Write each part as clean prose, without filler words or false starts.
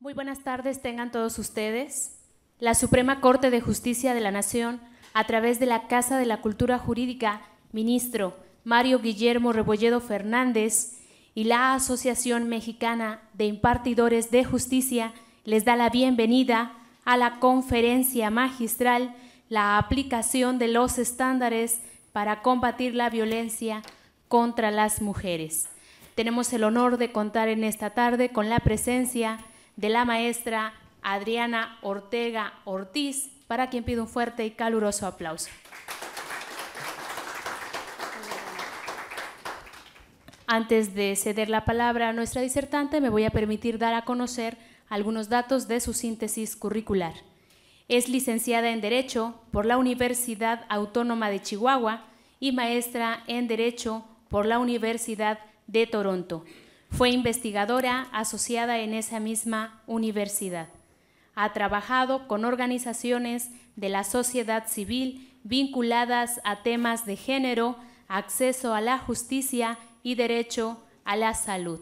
Muy buenas tardes tengan todos ustedes. La Suprema Corte de Justicia de la Nación, a través de la Casa de la Cultura Jurídica, ministro Mario Guillermo Rebolledo Fernández, y la Asociación Mexicana de Impartidores de Justicia, les da la bienvenida a la conferencia magistral La aplicación de los estándares para combatir la violencia contra las mujeres. Tenemos el honor de contar en esta tarde con la presencia de la maestra Adriana Ortega Ortiz, para quien pido un fuerte y caluroso aplauso. Antes de ceder la palabra a nuestra disertante, me voy a permitir dar a conocer algunos datos de su síntesis curricular. Es licenciada en Derecho por la Universidad Autónoma de Chihuahua y maestra en Derecho por la Universidad de Toronto. Fue investigadora asociada en esa misma universidad. Ha trabajado con organizaciones de la sociedad civil vinculadas a temas de género, acceso a la justicia y derecho a la salud.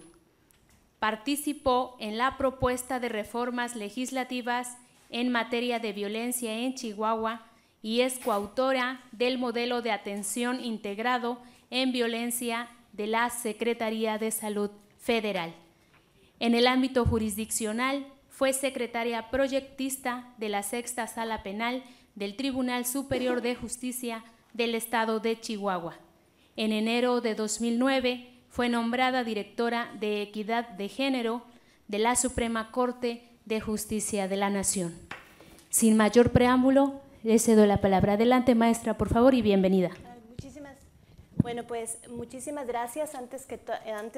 Participó en la propuesta de reformas legislativas en materia de violencia en Chihuahua y es coautora del modelo de atención integrado en violencia de la Secretaría de Salud Federal. En el ámbito jurisdiccional, fue secretaria proyectista de la Sexta Sala Penal del Tribunal Superior de Justicia del Estado de Chihuahua. En enero de 2009, fue nombrada directora de Equidad de Género de la Suprema Corte de Justicia de la Nación. Sin mayor preámbulo, le cedo la palabra. Adelante, maestra, por favor, y bienvenida. Bueno, pues muchísimas gracias. Antes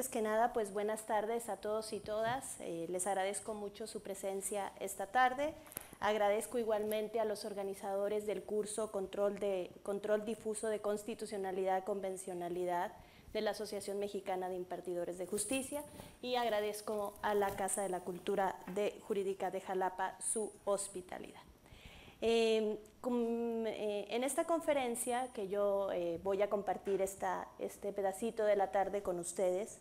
que nada, pues buenas tardes a todos y todas. Les agradezco mucho su presencia esta tarde. Agradezco igualmente a los organizadores del curso Control Difuso de Constitucionalidad y Convencionalidad de la Asociación Mexicana de Impartidores de Justicia, y agradezco a la Casa de la Cultura Jurídica de Jalapa su hospitalidad. En esta conferencia que yo voy a compartir este pedacito de la tarde con ustedes,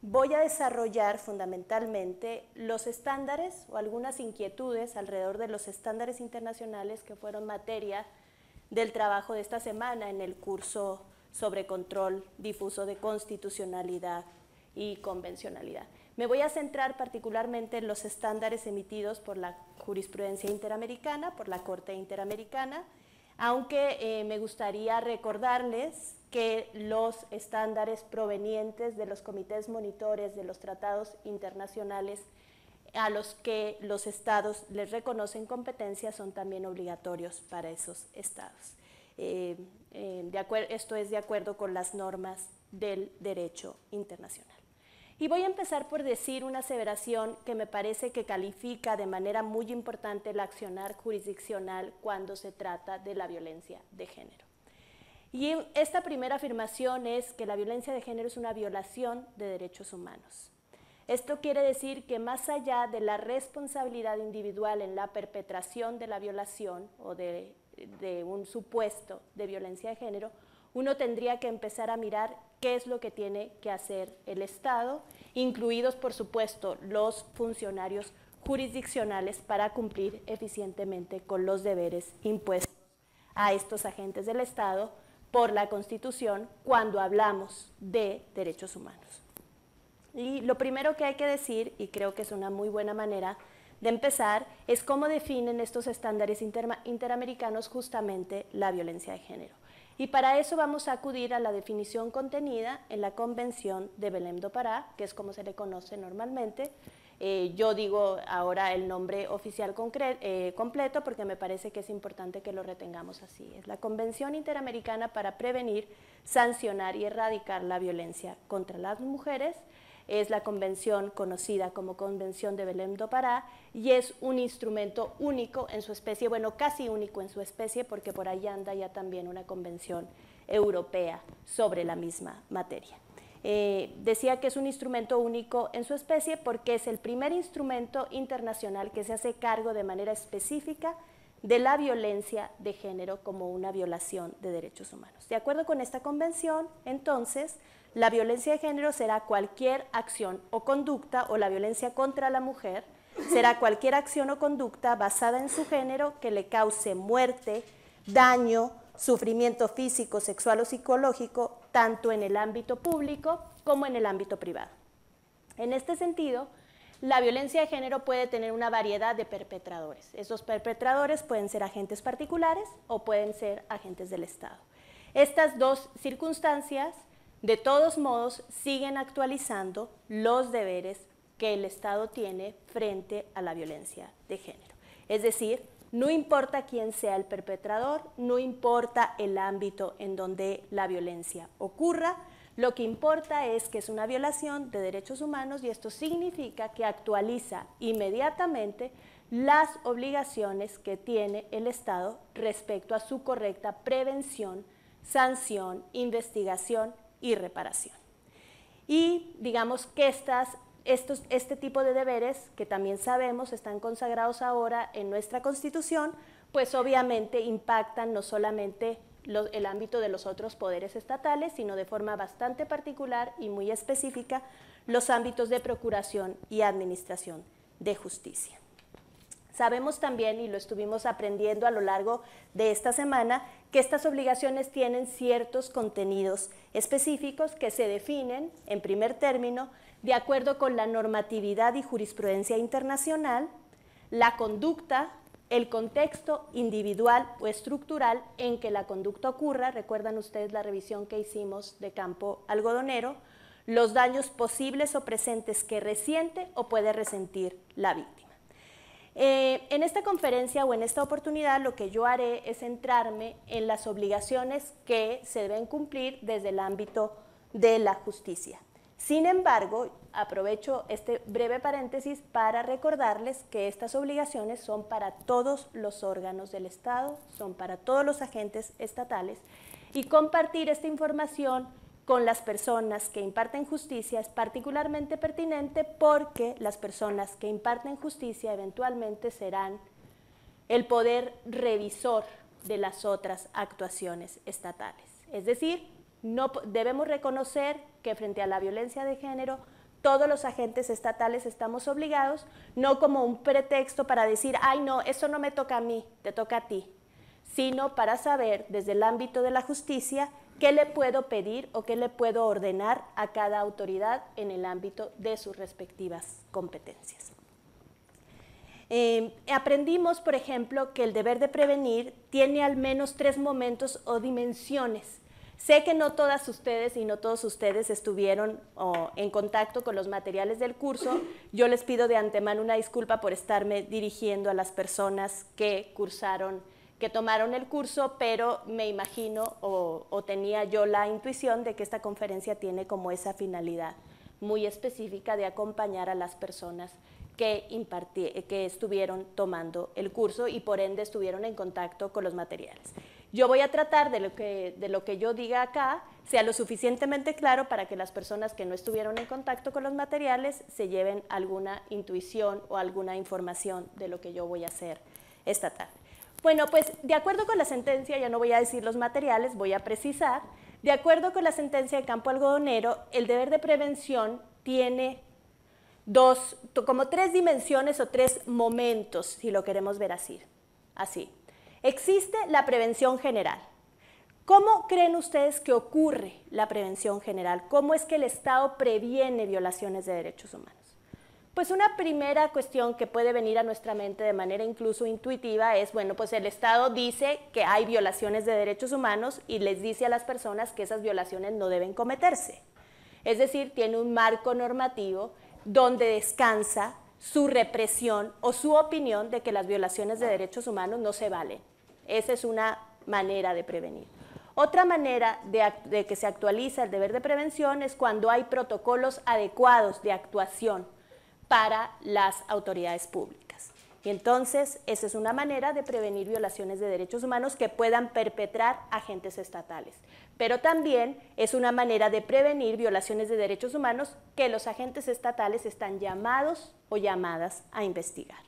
voy a desarrollar fundamentalmente los estándares o algunas inquietudes alrededor de los estándares internacionales que fueron materia del trabajo de esta semana en el curso sobre control difuso de constitucionalidad y convencionalidad. Me voy a centrar particularmente en los estándares emitidos por la jurisprudencia interamericana, por la Corte Interamericana, aunque me gustaría recordarles que los estándares provenientes de los comités monitores de los tratados internacionales a los que los estados les reconocen competencia son también obligatorios para esos estados. Esto es de acuerdo con las normas del derecho internacional. Y voy a empezar por decir una aseveración que me parece que califica de manera muy importante el accionar jurisdiccional cuando se trata de la violencia de género. Y esta primera afirmación es que la violencia de género es una violación de derechos humanos. Esto quiere decir que más allá de la responsabilidad individual en la perpetración de la violación o de un supuesto de violencia de género, uno tendría que empezar a mirar qué es lo que tiene que hacer el Estado, incluidos, por supuesto, los funcionarios jurisdiccionales para cumplir eficientemente con los deberes impuestos a estos agentes del Estado por la Constitución cuando hablamos de derechos humanos. Y lo primero que hay que decir, y creo que es una muy buena manera de empezar, es cómo definen estos estándares interamericanos justamente la violencia de género. Y para eso vamos a acudir a la definición contenida en la Convención de Belém do Pará, que es como se le conoce normalmente. Yo digo ahora el nombre oficial completo porque me parece que es importante que lo retengamos así. Es la Convención Interamericana para Prevenir, Sancionar y Erradicar la Violencia contra las Mujeres. Es la convención conocida como Convención de Belém do Pará y es un instrumento único en su especie, bueno, casi único en su especie, porque por ahí anda ya también una convención europea sobre la misma materia. Decía que es un instrumento único en su especie porque es el primer instrumento internacional que se hace cargo de manera específica de la violencia de género como una violación de derechos humanos. De acuerdo con esta convención, entonces, la violencia de género será cualquier acción o conducta o la violencia contra la mujer será cualquier acción o conducta basada en su género que le cause muerte, daño, sufrimiento físico, sexual o psicológico, tanto en el ámbito público como en el ámbito privado. En este sentido, la violencia de género puede tener una variedad de perpetradores. Esos perpetradores pueden ser agentes particulares o pueden ser agentes del Estado. Estas dos circunstancias, de todos modos, siguen actualizando los deberes que el Estado tiene frente a la violencia de género. Es decir, no importa quién sea el perpetrador, no importa el ámbito en donde la violencia ocurra, lo que importa es que es una violación de derechos humanos y esto significa que actualiza inmediatamente las obligaciones que tiene el Estado respecto a su correcta prevención, sanción, investigación y reparación. Y digamos que este tipo de deberes, que también sabemos están consagrados ahora en nuestra Constitución, pues obviamente impactan no solamente el ámbito de los otros poderes estatales, sino de forma bastante particular y muy específica los ámbitos de procuración y administración de justicia. Sabemos también, y lo estuvimos aprendiendo a lo largo de esta semana, que estas obligaciones tienen ciertos contenidos específicos que se definen, en primer término, de acuerdo con la normatividad y jurisprudencia internacional, la conducta, el contexto individual o estructural en que la conducta ocurra, recuerdan ustedes la revisión que hicimos de campo algodonero, los daños posibles o presentes que resiente o puede resentir la víctima. En esta conferencia o en esta oportunidad lo que yo haré es centrarme en las obligaciones que se deben cumplir desde el ámbito de la justicia. Sin embargo, aprovecho este breve paréntesis para recordarles que estas obligaciones son para todos los órganos del Estado, son para todos los agentes estatales y compartir esta información con las personas que imparten justicia es particularmente pertinente porque las personas que imparten justicia eventualmente serán el poder revisor de las otras actuaciones estatales. Es decir, no debemos reconocer que frente a la violencia de género todos los agentes estatales estamos obligados, no como un pretexto para decir, ay no, eso no me toca a mí, te toca a ti, sino para saber desde el ámbito de la justicia qué le puedo pedir o qué le puedo ordenar a cada autoridad en el ámbito de sus respectivas competencias. Aprendimos, por ejemplo, que el deber de prevenir tiene al menos 3 momentos o dimensiones. Sé que no todas ustedes y no todos ustedes estuvieron en contacto con los materiales del curso. Yo les pido de antemano una disculpa por estarme dirigiendo a las personas que tomaron el curso, pero me imagino o tenía yo la intuición de que esta conferencia tiene como esa finalidad muy específica de acompañar a las personas que estuvieron tomando el curso y por ende estuvieron en contacto con los materiales. Yo voy a tratar de lo que yo diga acá sea lo suficientemente claro para que las personas que no estuvieron en contacto con los materiales se lleven alguna intuición o alguna información de lo que yo voy a hacer esta tarde. Bueno, pues de acuerdo con la sentencia, ya no voy a decir los materiales, voy a precisar, de acuerdo con la sentencia de campo algodonero, el deber de prevención tiene como 3 dimensiones o 3 momentos, si lo queremos ver así. Existe la prevención general. ¿Cómo creen ustedes que ocurre la prevención general? ¿Cómo es que el Estado previene violaciones de derechos humanos? Pues una primera cuestión que puede venir a nuestra mente de manera incluso intuitiva es, bueno, pues el Estado dice que hay violaciones de derechos humanos y les dice a las personas que esas violaciones no deben cometerse. Es decir, tiene un marco normativo donde descansa su represión o su opinión de que las violaciones de derechos humanos no se valen. Esa es una manera de prevenir. Otra manera de que se actualiza el deber de prevención es cuando hay protocolos adecuados de actuación para las autoridades públicas. Y entonces, esa es una manera de prevenir violaciones de derechos humanos que puedan perpetrar agentes estatales. Pero también es una manera de prevenir violaciones de derechos humanos que los agentes estatales están llamados o llamadas a investigar.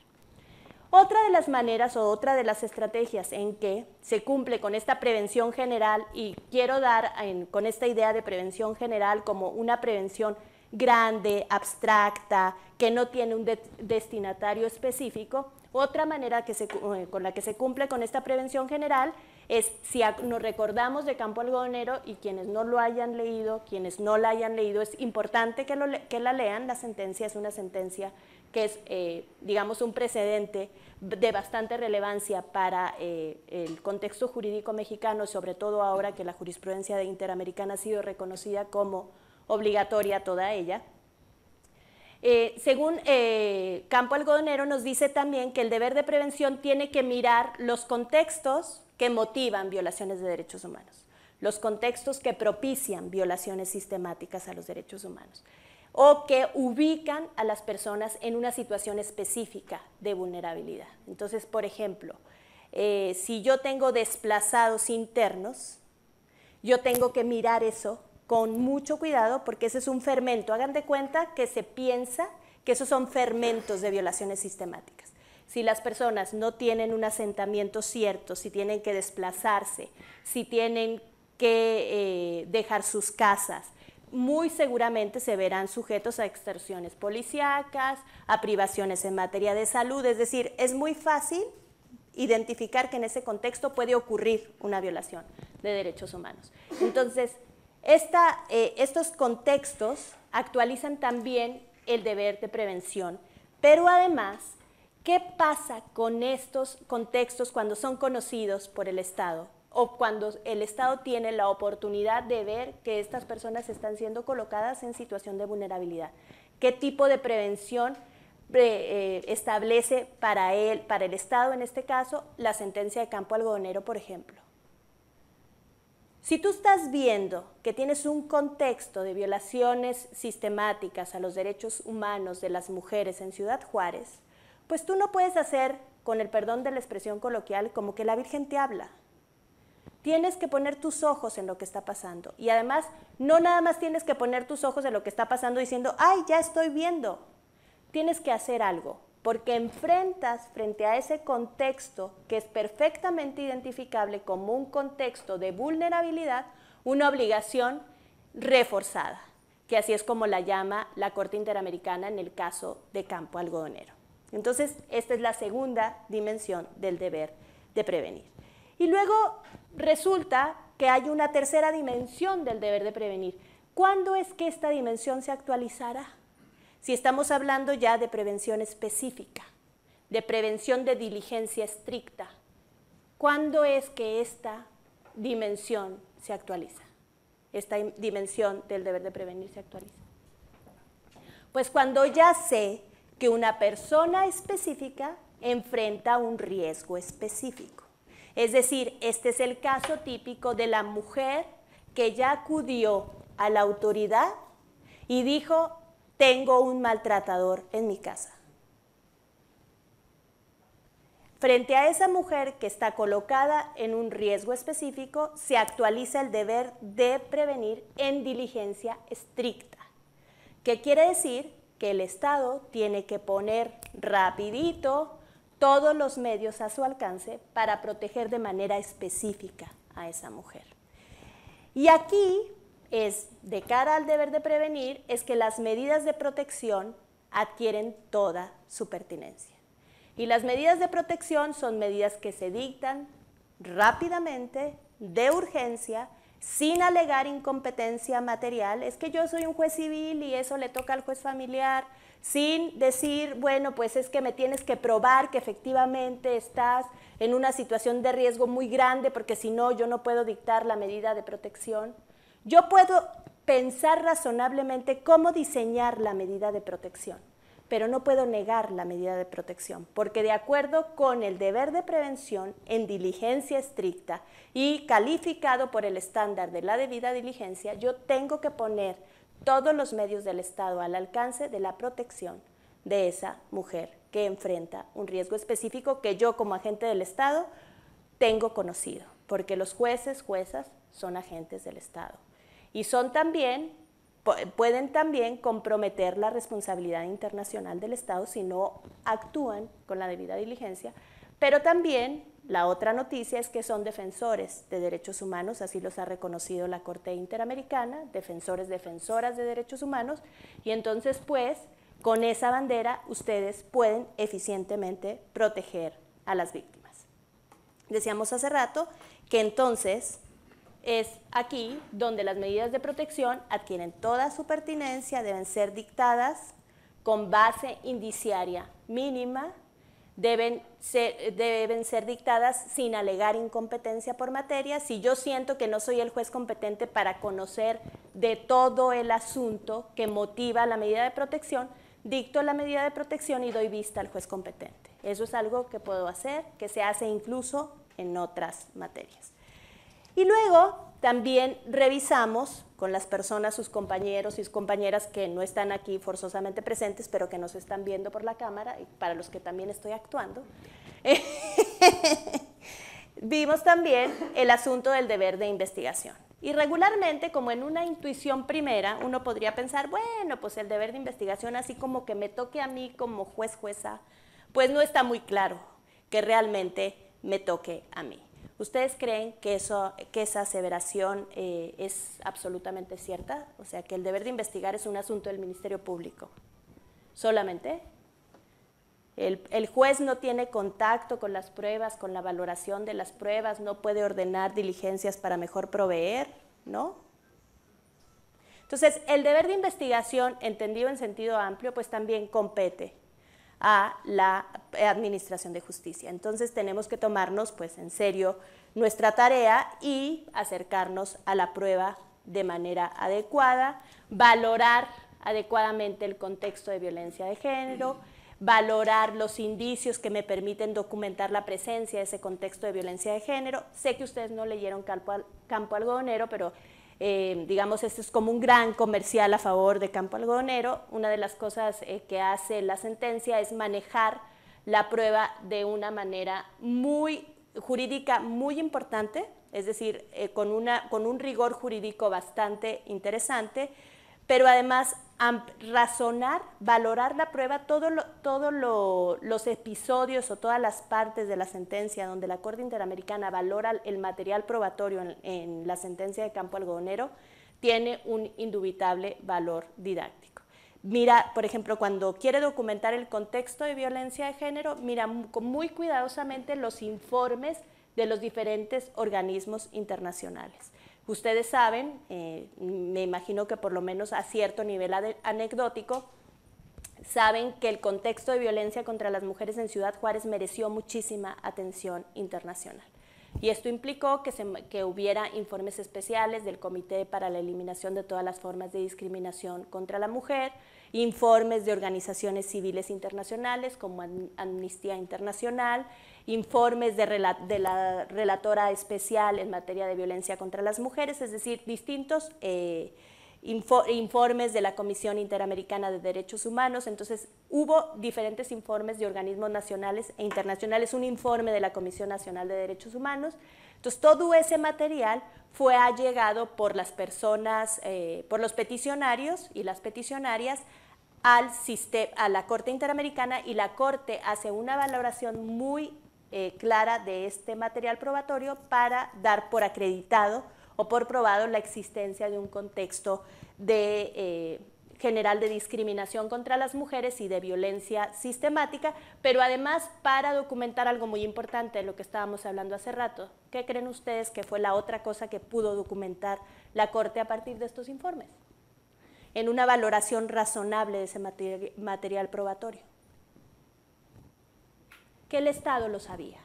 Otra de las maneras o otra de las estrategias en que se cumple con esta prevención general, y quiero dar con esta idea de prevención general como una prevención grande, abstracta, que no tiene un destinatario específico. Otra manera con la que se cumple con esta prevención general es si nos recordamos de Campo Algodonero, y quienes no lo hayan leído, quienes no la hayan leído, es importante que la lean. La sentencia es una sentencia que es, digamos, un precedente de bastante relevancia para el contexto jurídico mexicano, sobre todo ahora que la jurisprudencia interamericana ha sido reconocida como obligatoria toda ella. Según Campo Algodonero, nos dice también que el deber de prevención tiene que mirar los contextos que motivan violaciones de derechos humanos, los contextos que propician violaciones sistemáticas a los derechos humanos, o que ubican a las personas en una situación específica de vulnerabilidad. Entonces, por ejemplo, si yo tengo desplazados internos, yo tengo que mirar eso con mucho cuidado, porque ese es un fermento. Hagan de cuenta que se piensa que esos son fermentos de violaciones sistemáticas. Si las personas no tienen un asentamiento cierto, si tienen que desplazarse, si tienen que dejar sus casas, muy seguramente se verán sujetos a extorsiones policíacas, a privaciones en materia de salud. Es decir, es muy fácil identificar que en ese contexto puede ocurrir una violación de derechos humanos. Entonces, estos contextos actualizan también el deber de prevención, pero además, ¿qué pasa con estos contextos cuando son conocidos por el Estado o cuando el Estado tiene la oportunidad de ver que estas personas están siendo colocadas en situación de vulnerabilidad? ¿Qué tipo de prevención establece para el Estado, en este caso, la sentencia de Campo Algodonero, por ejemplo? Si tú estás viendo que tienes un contexto de violaciones sistemáticas a los derechos humanos de las mujeres en Ciudad Juárez, pues tú no puedes hacer, con el perdón de la expresión coloquial, como que la Virgen te habla. Tienes que poner tus ojos en lo que está pasando. Y además, no nada más tienes que poner tus ojos en lo que está pasando diciendo, ¡ay, ya estoy viendo! Tienes que hacer algo, porque enfrentas frente a ese contexto que es perfectamente identificable como un contexto de vulnerabilidad, una obligación reforzada, que así es como la llama la Corte Interamericana en el caso de Campo Algodonero. Entonces, esta es la segunda dimensión del deber de prevenir. Y luego resulta que hay una tercera dimensión del deber de prevenir. ¿Cuándo es que esta dimensión se actualizará? Si estamos hablando ya de prevención específica, de prevención de diligencia estricta, ¿cuándo es que esta dimensión se actualiza? Esta dimensión del deber de prevenir se actualiza. Pues cuando ya sé que una persona específica enfrenta un riesgo específico. Es decir, este es el caso típico de la mujer que ya acudió a la autoridad y dijo, tengo un maltratador en mi casa. Frente a esa mujer que está colocada en un riesgo específico, se actualiza el deber de prevenir en diligencia estricta. ¿Qué quiere decir? Que el Estado tiene que poner rapidito todos los medios a su alcance para proteger de manera específica a esa mujer. Y aquí es, de cara al deber de prevenir, es que las medidas de protección adquieren toda su pertinencia. Y las medidas de protección son medidas que se dictan rápidamente, de urgencia, sin alegar incompetencia material. Es que yo soy un juez civil y eso le toca al juez familiar, sin decir, bueno, pues es que me tienes que probar que efectivamente estás en una situación de riesgo muy grande, porque si no, yo no puedo dictar la medida de protección. Yo puedo pensar razonablemente cómo diseñar la medida de protección, pero no puedo negar la medida de protección, porque de acuerdo con el deber de prevención en diligencia estricta y calificado por el estándar de la debida diligencia, yo tengo que poner todos los medios del Estado al alcance de la protección de esa mujer que enfrenta un riesgo específico que yo como agente del Estado tengo conocido, porque los jueces, juezas son agentes del Estado y son también, pueden también comprometer la responsabilidad internacional del Estado si no actúan con la debida diligencia, pero también La otra noticia es que son defensores de derechos humanos, así los ha reconocido la Corte Interamericana, defensoras de derechos humanos, y entonces pues con esa bandera ustedes pueden eficientemente proteger a las víctimas. Decíamos hace rato que entonces es aquí donde las medidas de protección adquieren toda su pertinencia, deben ser dictadas con base indiciaria mínima, deben ser dictadas sin alegar incompetencia por materia. Si yo siento que no soy el juez competente para conocer de todo el asunto que motiva la medida de protección, dicto la medida de protección y doy vista al juez competente. Eso es algo que puedo hacer, que se hace incluso en otras materias. Y luego también revisamos con las personas, sus compañeros y sus compañeras que no están aquí forzosamente presentes, pero que nos están viendo por la cámara, y para los que también estoy actuando, vimos también el asunto del deber de investigación. Y regularmente, como en una intuición primera, uno podría pensar, bueno, pues el deber de investigación, así como que me toque a mí como jueza, pues no está muy claro que realmente me toque a mí. ¿Ustedes creen que esa aseveración es absolutamente cierta? O sea, que el deber de investigar es un asunto del Ministerio Público. ¿Solamente? El juez no tiene contacto con las pruebas, con la valoración de las pruebas, no puede ordenar diligencias para mejor proveer, ¿no? Entonces, el deber de investigación, entendido en sentido amplio, pues también compete a la Administración de Justicia. Entonces tenemos que tomarnos pues en serio nuestra tarea y acercarnos a la prueba de manera adecuada, valorar adecuadamente el contexto de violencia de género, valorar los indicios que me permiten documentar la presencia de ese contexto de violencia de género. Sé que ustedes no leyeron Campo Algodonero, pero digamos, este es como un gran comercial a favor de Campo Algodonero. Una de las cosas que hace la sentencia es manejar la prueba de una manera jurídica muy importante, es decir, con un rigor jurídico bastante interesante, pero además razonar, valorar la prueba, todos los episodios o todas las partes de la sentencia donde la Corte Interamericana valora el material probatorio en la sentencia de Campo Algodonero, tiene un indubitable valor didáctico. Mira, por ejemplo, cuando quiere documentar el contexto de violencia de género, mira muy cuidadosamente los informes de los diferentes organismos internacionales. Ustedes saben, me imagino que por lo menos a cierto nivel anecdótico, saben que el contexto de violencia contra las mujeres en Ciudad Juárez mereció muchísima atención internacional. Y esto implicó que hubiera informes especiales del Comité para la Eliminación de todas las formas de discriminación contra la mujer, informes de organizaciones civiles internacionales como Amnistía Internacional, informes de la relatora especial en materia de violencia contra las mujeres, es decir, distintos informes de la Comisión Interamericana de Derechos Humanos. Entonces hubo diferentes informes de organismos nacionales e internacionales, un informe de la Comisión Nacional de Derechos Humanos. Entonces todo ese material fue allegado por las personas, por los peticionarios y las peticionarias a la Corte Interamericana, y la Corte hace una valoración muy clara de este material probatorio para dar por acreditado o por probado la existencia de un contexto general de discriminación contra las mujeres y de violencia sistemática, pero además para documentar algo muy importante de lo que estábamos hablando hace rato. ¿Qué creen ustedes que fue la otra cosa que pudo documentar la Corte a partir de estos informes? En una valoración razonable de ese material probatorio. Que el Estado lo sabía,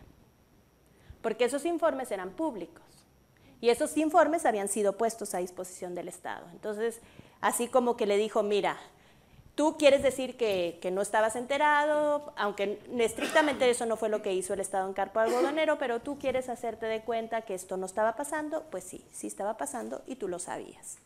porque esos informes eran públicos y esos informes habían sido puestos a disposición del Estado. Entonces, así como que le dijo, mira, tú quieres decir que no estabas enterado, aunque estrictamente eso no fue lo que hizo el Estado en Campo Algodonero, pero tú quieres hacerte de cuenta que esto no estaba pasando, pues sí, sí estaba pasando y tú lo sabías.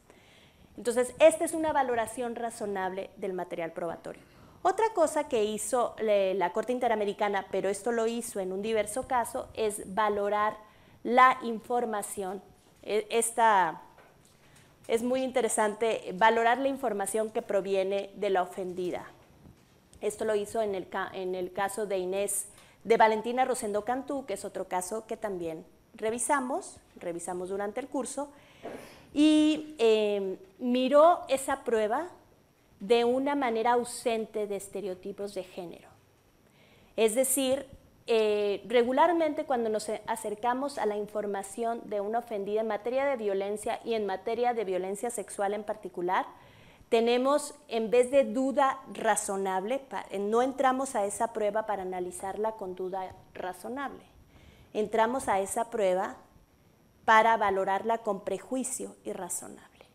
Entonces, esta es una valoración razonable del material probatorio. Otra cosa que hizo la Corte Interamericana, pero esto lo hizo en un diverso caso, es valorar la información. Esta es muy interesante, valorar la información que proviene de la ofendida. Esto lo hizo en el caso de Inés de Valentina Rosendo Cantú, que es otro caso que también revisamos durante el curso, y miró esa prueba de una manera ausente de estereotipos de género. Es decir, regularmente cuando nos acercamos a la información de una ofendida en materia de violencia y en materia de violencia sexual en particular, tenemos, en vez de duda razonable, no entramos a esa prueba para analizarla con duda razonable. Entramos a esa prueba para valorarla con prejuicio irrazonable.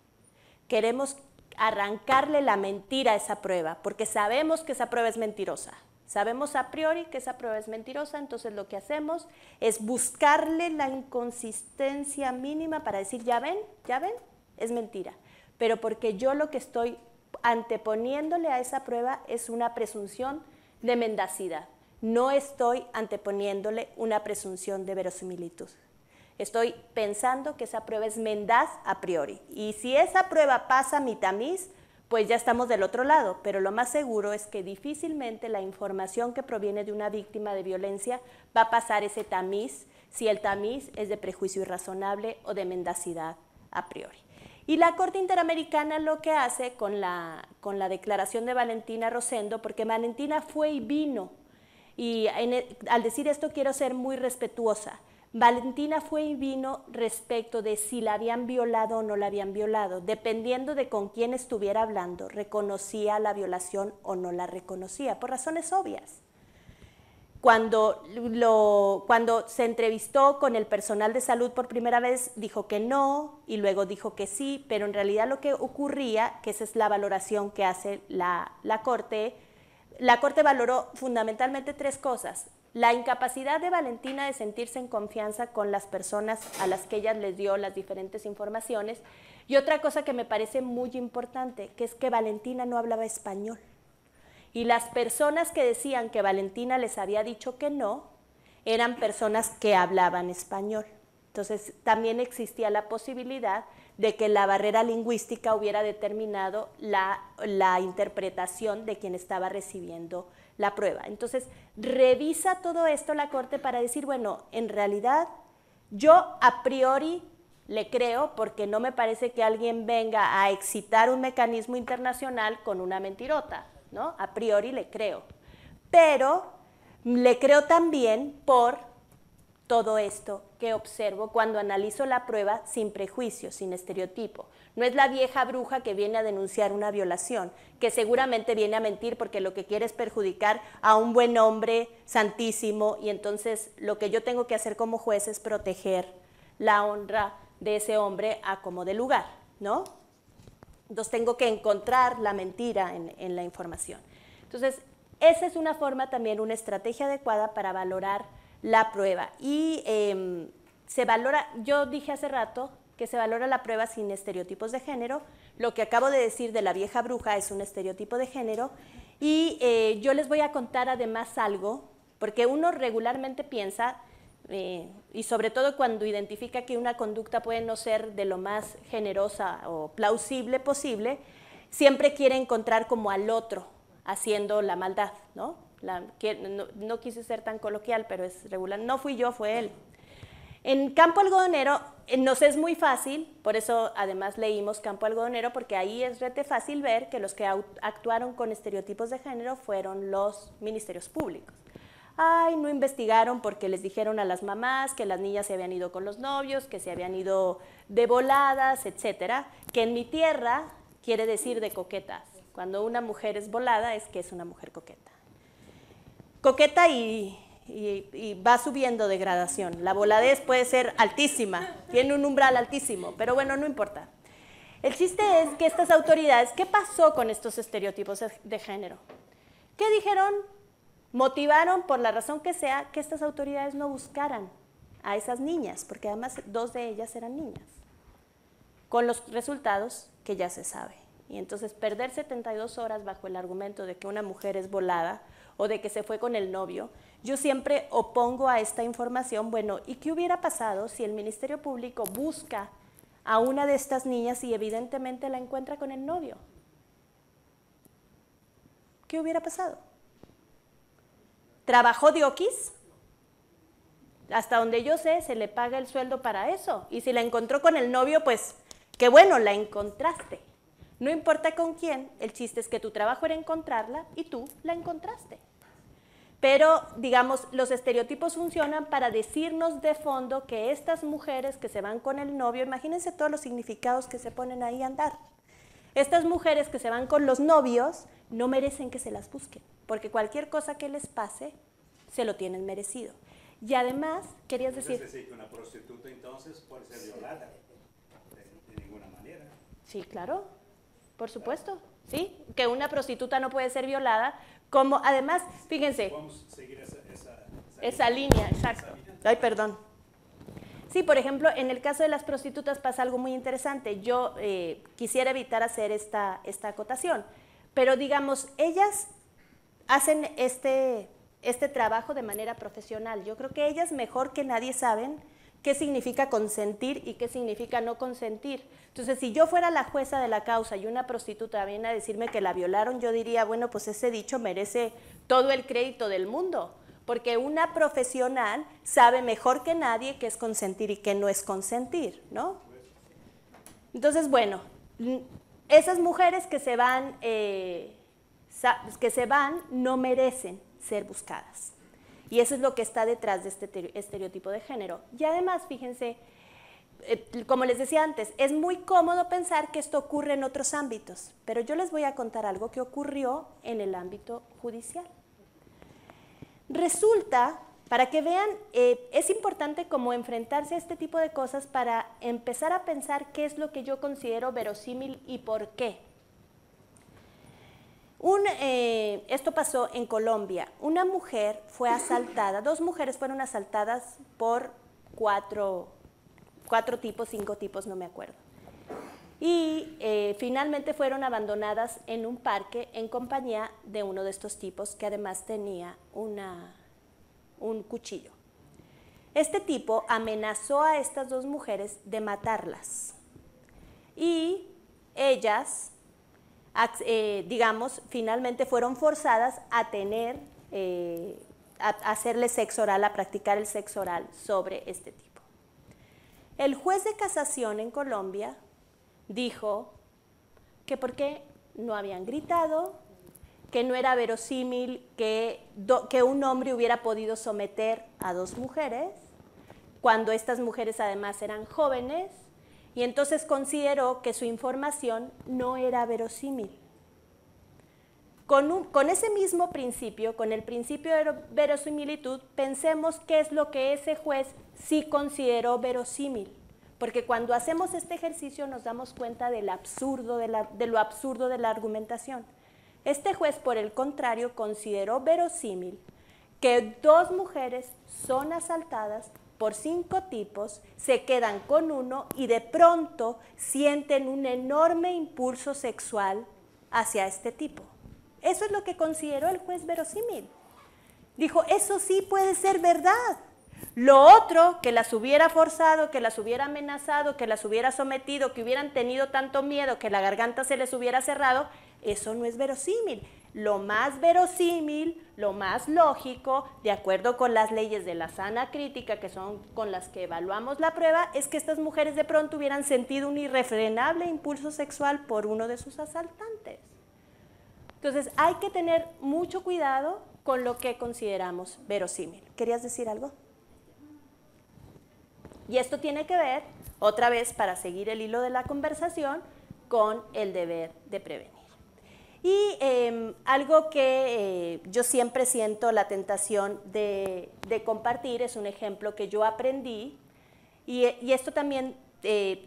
Queremos arrancarle la mentira a esa prueba, porque sabemos que esa prueba es mentirosa. Sabemos a priori que esa prueba es mentirosa, entonces lo que hacemos es buscarle la inconsistencia mínima para decir, ya ven, es mentira. Pero porque yo lo que estoy anteponiéndole a esa prueba es una presunción de mendacidad. No estoy anteponiéndole una presunción de verosimilitud. Estoy pensando que esa prueba es mendaz a priori. Y si esa prueba pasa mi tamiz, pues ya estamos del otro lado, pero lo más seguro es que difícilmente la información que proviene de una víctima de violencia va a pasar ese tamiz, si el tamiz es de prejuicio irrazonable o de mendacidad a priori. Y la Corte Interamericana lo que hace con la declaración de Valentina Rosendo, porque Valentina fue y vino, y al decir esto quiero ser muy respetuosa, Valentina fue y vino respecto de si la habían violado o no la habían violado. Dependiendo de con quién estuviera hablando, reconocía la violación o no la reconocía, por razones obvias. Cuando se entrevistó con el personal de salud por primera vez, dijo que no y luego dijo que sí, pero en realidad lo que ocurría, que esa es la valoración que hace la Corte valoró fundamentalmente tres cosas. La incapacidad de Valentina de sentirse en confianza con las personas a las que ella les dio las diferentes informaciones. Y otra cosa que me parece muy importante, que es que Valentina no hablaba español. Y las personas que decían que Valentina les había dicho que no, eran personas que hablaban español. Entonces, también existía la posibilidad de que la barrera lingüística hubiera determinado la interpretación de quien estaba recibiendo la prueba. Entonces, revisa todo esto la Corte para decir, bueno, en realidad yo a priori le creo porque no me parece que alguien venga a excitar un mecanismo internacional con una mentirota, ¿no? A priori le creo. Pero le creo también por todo esto que observo cuando analizo la prueba sin prejuicio, sin estereotipo. No es la vieja bruja que viene a denunciar una violación, que seguramente viene a mentir porque lo que quiere es perjudicar a un buen hombre santísimo, y entonces lo que yo tengo que hacer como juez es proteger la honra de ese hombre a como de lugar, ¿no? Entonces tengo que encontrar la mentira en la información. Entonces, esa es una forma también, una estrategia adecuada para valorar la prueba. Y se valora, yo dije hace rato que se valora la prueba sin estereotipos de género. Lo que acabo de decir de la vieja bruja es un estereotipo de género. Y yo les voy a contar además algo, porque uno regularmente piensa, y sobre todo cuando identifica que una conducta puede no ser de lo más generosa o plausible posible, siempre quiere encontrar como al otro haciendo la maldad, ¿no? No quise ser tan coloquial, pero es regular. No fui yo, fue él. En Campo Algodonero nos es muy fácil, por eso además leímos Campo Algodonero, porque ahí es rete fácil ver que los que actuaron con estereotipos de género fueron los ministerios públicos. Ay, no investigaron porque les dijeron a las mamás que las niñas se habían ido con los novios, que se habían ido de voladas, etcétera, que en mi tierra quiere decir de coquetas. Cuando una mujer es volada es que es una mujer coqueta. Coqueta y va subiendo de gradación. La voladez puede ser altísima, tiene un umbral altísimo, pero bueno, no importa. El chiste es que estas autoridades, ¿qué pasó con estos estereotipos de género? ¿Qué dijeron? Motivaron, por la razón que sea, que estas autoridades no buscaran a esas niñas, porque además 2 de ellas eran niñas, con los resultados que ya se sabe. Y entonces perder 72 horas bajo el argumento de que una mujer es volada o de que se fue con el novio, yo siempre opongo a esta información. Bueno, ¿y qué hubiera pasado si el Ministerio Público busca a una de estas niñas y evidentemente la encuentra con el novio? ¿Qué hubiera pasado? ¿Trabajó de oquis? hasta donde yo sé, se le paga el sueldo para eso. Y si la encontró con el novio, pues qué bueno, la encontraste. No importa con quién, el chiste es que tu trabajo era encontrarla y tú la encontraste. Pero, digamos, los estereotipos funcionan para decirnos de fondo que estas mujeres que se van con el novio, imagínense todos los significados que se ponen ahí a andar. Estas mujeres que se van con los novios no merecen que se las busquen, porque cualquier cosa que les pase, se lo tienen merecido. Y además, querías decir... Es decir, que una prostituta entonces puede ser violada de ninguna manera. Sí, claro, por supuesto, ¿sí? Que una prostituta no puede ser violada, como además, fíjense... Vamos a seguir esa línea, exacto. Ay, perdón. Sí, por ejemplo, en el caso de las prostitutas pasa algo muy interesante. Yo quisiera evitar hacer esta acotación, pero digamos, ellas hacen este trabajo de manera profesional. Yo creo que ellas mejor que nadie saben qué significa consentir y qué significa no consentir. Entonces, si yo fuera la jueza de la causa y una prostituta viene a decirme que la violaron, yo diría, bueno, pues ese dicho merece todo el crédito del mundo, porque una profesional sabe mejor que nadie qué es consentir y qué no es consentir, ¿no? Entonces, bueno, esas mujeres que se van no merecen ser buscadas. Y eso es lo que está detrás de este estereotipo de género. Y además, fíjense, como les decía antes, es muy cómodo pensar que esto ocurre en otros ámbitos, pero yo les voy a contar algo que ocurrió en el ámbito judicial. Resulta, para que vean, es importante como enfrentarse a este tipo de cosas para empezar a pensar qué es lo que yo considero verosímil y por qué. Esto pasó en Colombia. Una mujer fue asaltada, 2 mujeres fueron asaltadas por 4 tipos, 5 tipos, no me acuerdo. Y finalmente fueron abandonadas en un parque en compañía de uno de estos tipos que además tenía un cuchillo. Este tipo amenazó a estas 2 mujeres de matarlas y ellas, digamos, finalmente fueron forzadas a hacerle sexo oral, a practicar el sexo oral sobre este tipo. El juez de casación en Colombia dijo que por qué no habían gritado, que no era verosímil que un hombre hubiera podido someter a 2 mujeres, cuando estas mujeres además eran jóvenes, y entonces consideró que su información no era verosímil. Con ese mismo principio, con el principio de verosimilitud, pensemos qué es lo que ese juez sí consideró verosímil, porque cuando hacemos este ejercicio nos damos cuenta de lo absurdo de la argumentación. Este juez, por el contrario, consideró verosímil que 2 mujeres son asaltadas por 5 tipos, se quedan con uno y de pronto sienten un enorme impulso sexual hacia este tipo. Eso es lo que consideró el juez verosímil. Dijo, eso sí puede ser verdad. Lo otro, que las hubiera forzado, que las hubiera amenazado, que las hubiera sometido, que hubieran tenido tanto miedo, que la garganta se les hubiera cerrado, eso no es verosímil. Lo más verosímil, lo más lógico, de acuerdo con las leyes de la sana crítica, que son con las que evaluamos la prueba, es que estas mujeres de pronto hubieran sentido un irrefrenable impulso sexual por uno de sus asaltantes. Entonces, hay que tener mucho cuidado con lo que consideramos verosímil. ¿Querías decir algo? Y esto tiene que ver, otra vez, para seguir el hilo de la conversación, con el deber de prevenir. Y algo que yo siempre siento la tentación de compartir es un ejemplo que yo aprendí, y esto también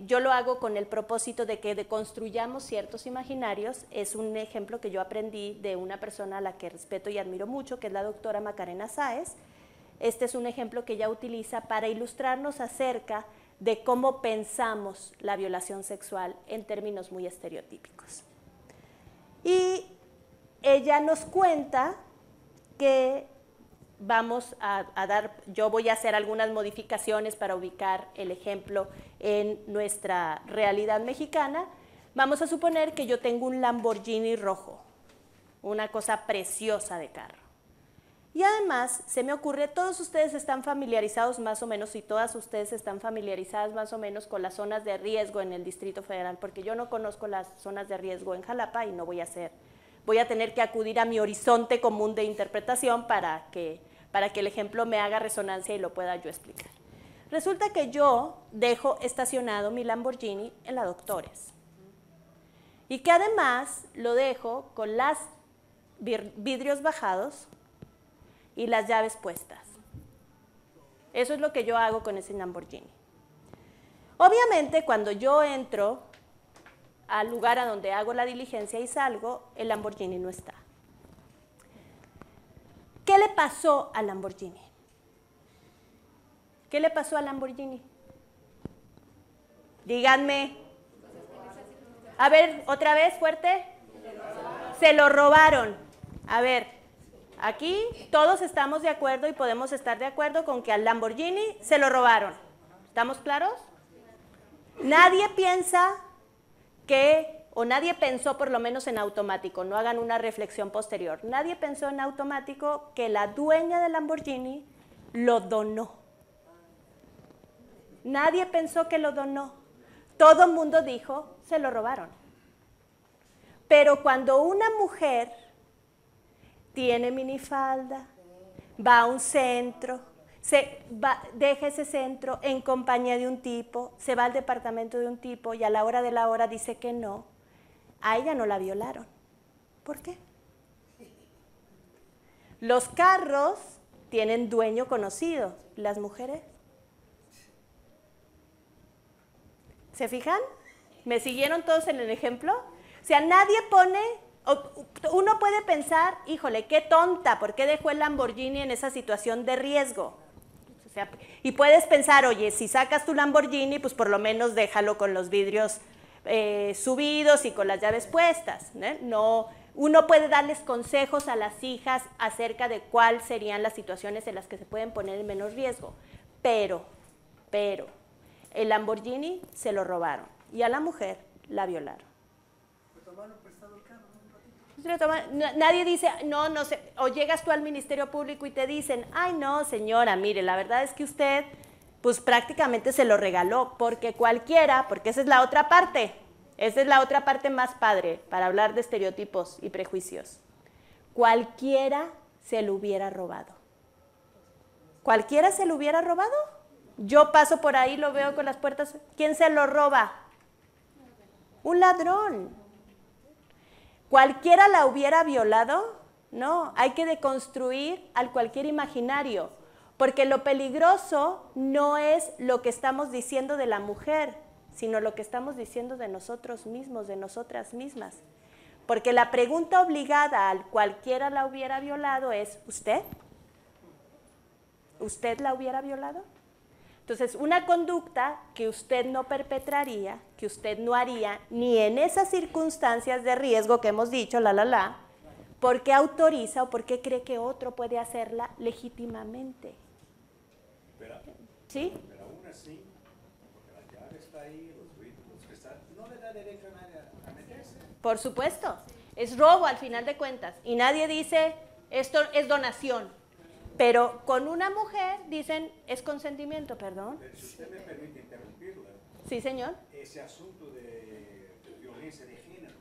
yo lo hago con el propósito de que deconstruyamos ciertos imaginarios. Es un ejemplo que yo aprendí de una persona a la que respeto y admiro mucho, que es la doctora Macarena Sáez. Este es un ejemplo que ella utiliza para ilustrarnos acerca de cómo pensamos la violación sexual en términos muy estereotípicos. Y ella nos cuenta que yo voy a hacer algunas modificaciones para ubicar el ejemplo en nuestra realidad mexicana. Vamos a suponer que yo tengo un Lamborghini rojo, una cosa preciosa de carro. Y además, se me ocurre, todos ustedes están familiarizados más o menos, y todas ustedes están familiarizadas más o menos con las zonas de riesgo en el Distrito Federal, porque yo no conozco las zonas de riesgo en Jalapa y no voy a tener que acudir a mi horizonte común de interpretación para que el ejemplo me haga resonancia y lo pueda yo explicar. Resulta que yo dejo estacionado mi Lamborghini en la Doctores, y que además lo dejo con los vidrios bajados y las llaves puestas. Eso es lo que yo hago con ese Lamborghini. Obviamente, cuando yo entro al lugar a donde hago la diligencia y salgo, el Lamborghini no está. ¿Qué le pasó al Lamborghini? ¿Qué le pasó al Lamborghini? Díganme. A ver, otra vez, fuerte. Se lo robaron. A ver, aquí todos estamos de acuerdo y podemos estar de acuerdo con que al Lamborghini se lo robaron. ¿Estamos claros? Nadie piensa o nadie pensó por lo menos en automático, no hagan una reflexión posterior. Nadie pensó en automático que la dueña del Lamborghini lo donó. Nadie pensó que lo donó. Todo el mundo dijo, se lo robaron. Pero cuando una mujer tiene minifalda, va a un centro, deja ese centro en compañía de un tipo, se va al departamento de un tipo y a la hora de la hora dice que no, a ella no la violaron. ¿Por qué? Los carros tienen dueño conocido, las mujeres. ¿Se fijan? ¿Me siguieron todos en el ejemplo? O sea, nadie pone, uno puede pensar, híjole, qué tonta, ¿por qué dejó el Lamborghini en esa situación de riesgo? O sea, y puedes pensar, oye, si sacas tu Lamborghini, pues por lo menos déjalo con los vidrios subidos y con las llaves puestas, ¿eh? No, uno puede darles consejos a las hijas acerca de cuáles serían las situaciones en las que se pueden poner en menos riesgo, pero, el Lamborghini se lo robaron y a la mujer la violaron. Nadie dice, no sé, o llegas tú al Ministerio Público y te dicen, ay no señora, mire, la verdad es que usted pues prácticamente se lo regaló, porque cualquiera, porque esa es la otra parte más padre para hablar de estereotipos y prejuicios, cualquiera se lo hubiera robado. ¿Cualquiera se lo hubiera robado? Yo paso por ahí, lo veo con las puertas. ¿Quién se lo roba? Un ladrón. ¿Cualquiera la hubiera violado? No, hay que deconstruir al cualquier imaginario, porque lo peligroso no es lo que estamos diciendo de la mujer, sino lo que estamos diciendo de nosotros mismos, de nosotras mismas. Porque la pregunta obligada al cualquiera la hubiera violado es, ¿usted? ¿Usted la hubiera violado? Entonces, una conducta que usted no perpetraría, que usted no haría, ni en esas circunstancias de riesgo que hemos dicho, ¿por qué autoriza o por qué cree que otro puede hacerla legítimamente? ¿Sí? Pero aún así, porque la llave está ahí, los cristales, no le da derecho a nadie a meterse. Por supuesto, es robo al final de cuentas, y nadie dice, esto es donación. Pero con una mujer dicen, es consentimiento, perdón. Pero si usted me permite interrumpirla. Sí, señor. Ese asunto de violencia de género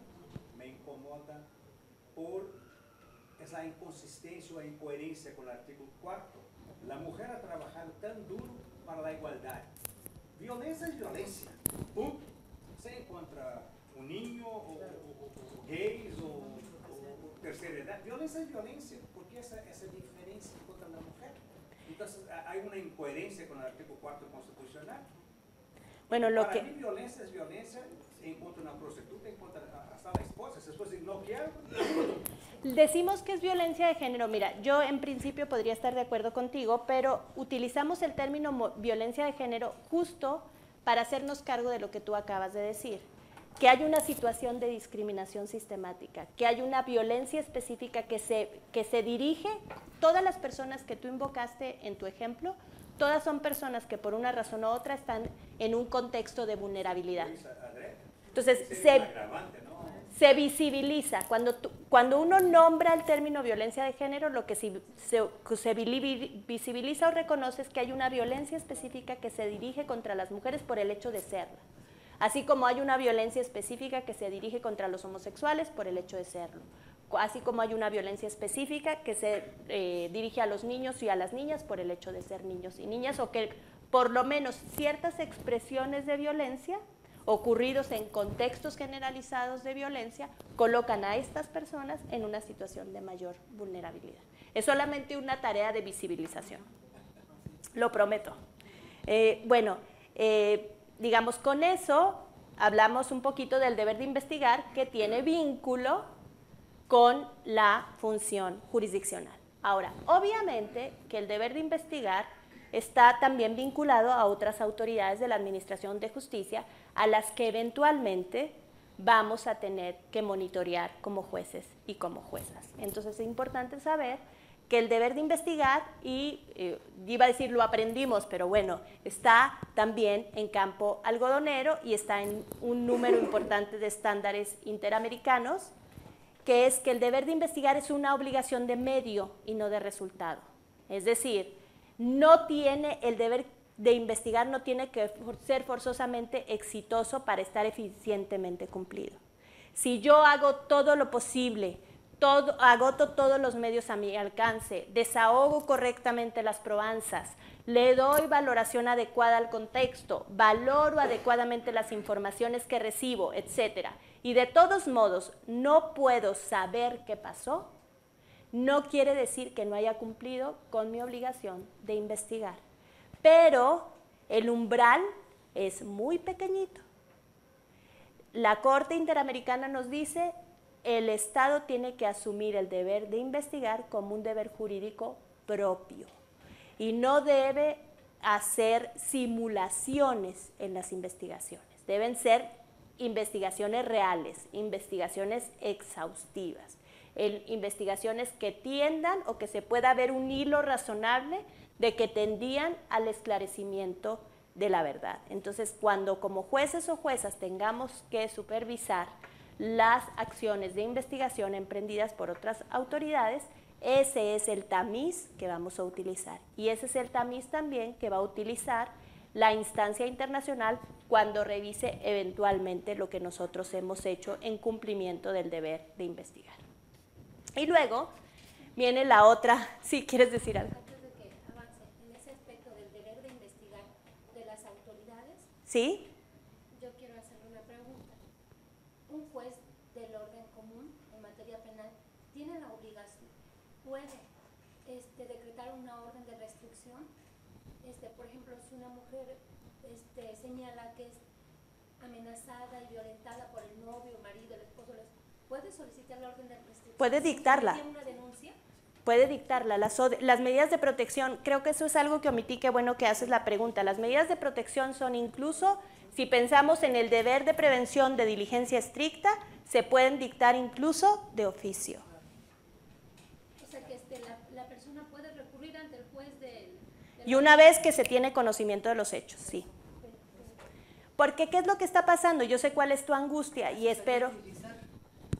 me incomoda por esa inconsistencia o incoherencia con el artículo 4. La mujer ha trabajado tan duro para la igualdad. Violencia es violencia. Se encuentra un niño o gays o tercera edad. Violencia es violencia. ¿Por qué esa diferencia contra la mujer? Entonces, hay una incoherencia con el artículo 4 constitucional. Bueno, Para mí, violencia es violencia. En contra de una prostituta, en contra hasta la esposa. Si después no quiero. Decimos que es violencia de género. Mira, yo en principio podría estar de acuerdo contigo, pero utilizamos el término violencia de género justo para hacernos cargo de lo que tú acabas de decir. Que hay una situación de discriminación sistemática, que hay una violencia específica que se dirige, todas las personas que tú invocaste en tu ejemplo, todas son personas que por una razón u otra están en un contexto de vulnerabilidad. Entonces, se visibiliza. Cuando uno nombra el término violencia de género, lo que se visibiliza o reconoce es que hay una violencia específica que se dirige contra las mujeres por el hecho de serlo. Así como hay una violencia específica que se dirige contra los homosexuales por el hecho de serlo. Así como hay una violencia específica que se dirige a los niños y a las niñas por el hecho de ser niños y niñas, o que por lo menos ciertas expresiones de violencia ocurridos en contextos generalizados de violencia colocan a estas personas en una situación de mayor vulnerabilidad. Es solamente una tarea de visibilización, lo prometo. Digamos, con eso hablamos un poquito del deber de investigar, que tiene vínculo con la función jurisdiccional. Ahora, obviamente que el deber de investigar está también vinculado a otras autoridades de la Administración de Justicia a las que eventualmente vamos a tener que monitorear como jueces y como juezas. Entonces es importante saber que el deber de investigar, iba a decir lo aprendimos, pero bueno, está también en campo algodonero y está en un número importante de estándares interamericanos, que es que el deber de investigar es una obligación de medio y no de resultado. Es decir, el deber de investigar no tiene que ser forzosamente exitoso para estar eficientemente cumplido. Si yo hago todo lo posible, agoto todos los medios a mi alcance, desahogo correctamente las probanzas, le doy valoración adecuada al contexto, valoro adecuadamente las informaciones que recibo, etc., y de todos modos no puedo saber qué pasó, no quiere decir que no haya cumplido con mi obligación de investigar. Pero el umbral es muy pequeñito. La Corte Interamericana nos dice el Estado tiene que asumir el deber de investigar como un deber jurídico propio y no debe hacer simulaciones en las investigaciones. Deben ser investigaciones reales, investigaciones exhaustivas, investigaciones que tiendan o que se pueda ver un hilo razonable de que tendían al esclarecimiento de la verdad. Entonces, cuando como jueces o juezas tengamos que supervisar las acciones de investigación emprendidas por otras autoridades, ese es el tamiz que vamos a utilizar. Y ese es el tamiz también que va a utilizar la instancia internacional cuando revise eventualmente lo que nosotros hemos hecho en cumplimiento del deber de investigar. Y luego viene la otra, ¿sí quieres decir algo? Antes de que avance, en ese aspecto del deber de investigar de las autoridades, ¿sí? yo quiero hacerle una pregunta. Un juez del orden común en materia penal tiene la obligación, puede decretar una orden de restricción. Por ejemplo, si una mujer señala que es amenazada y violentada por el novio, marido, el esposo, ¿puede solicitar la orden de restricción? Puede dictarla. ¿Tiene una denuncia? Puede dictarla. Las medidas de protección, creo que eso es algo que omití, qué bueno que haces la pregunta. Las medidas de protección son incluso, si pensamos en el deber de prevención de diligencia estricta, se pueden dictar incluso de oficio. O sea que la persona puede recurrir ante el juez Y una vez que se tiene conocimiento de los hechos, sí. Porque, ¿qué es lo que está pasando? Yo sé cuál es tu angustia y espero...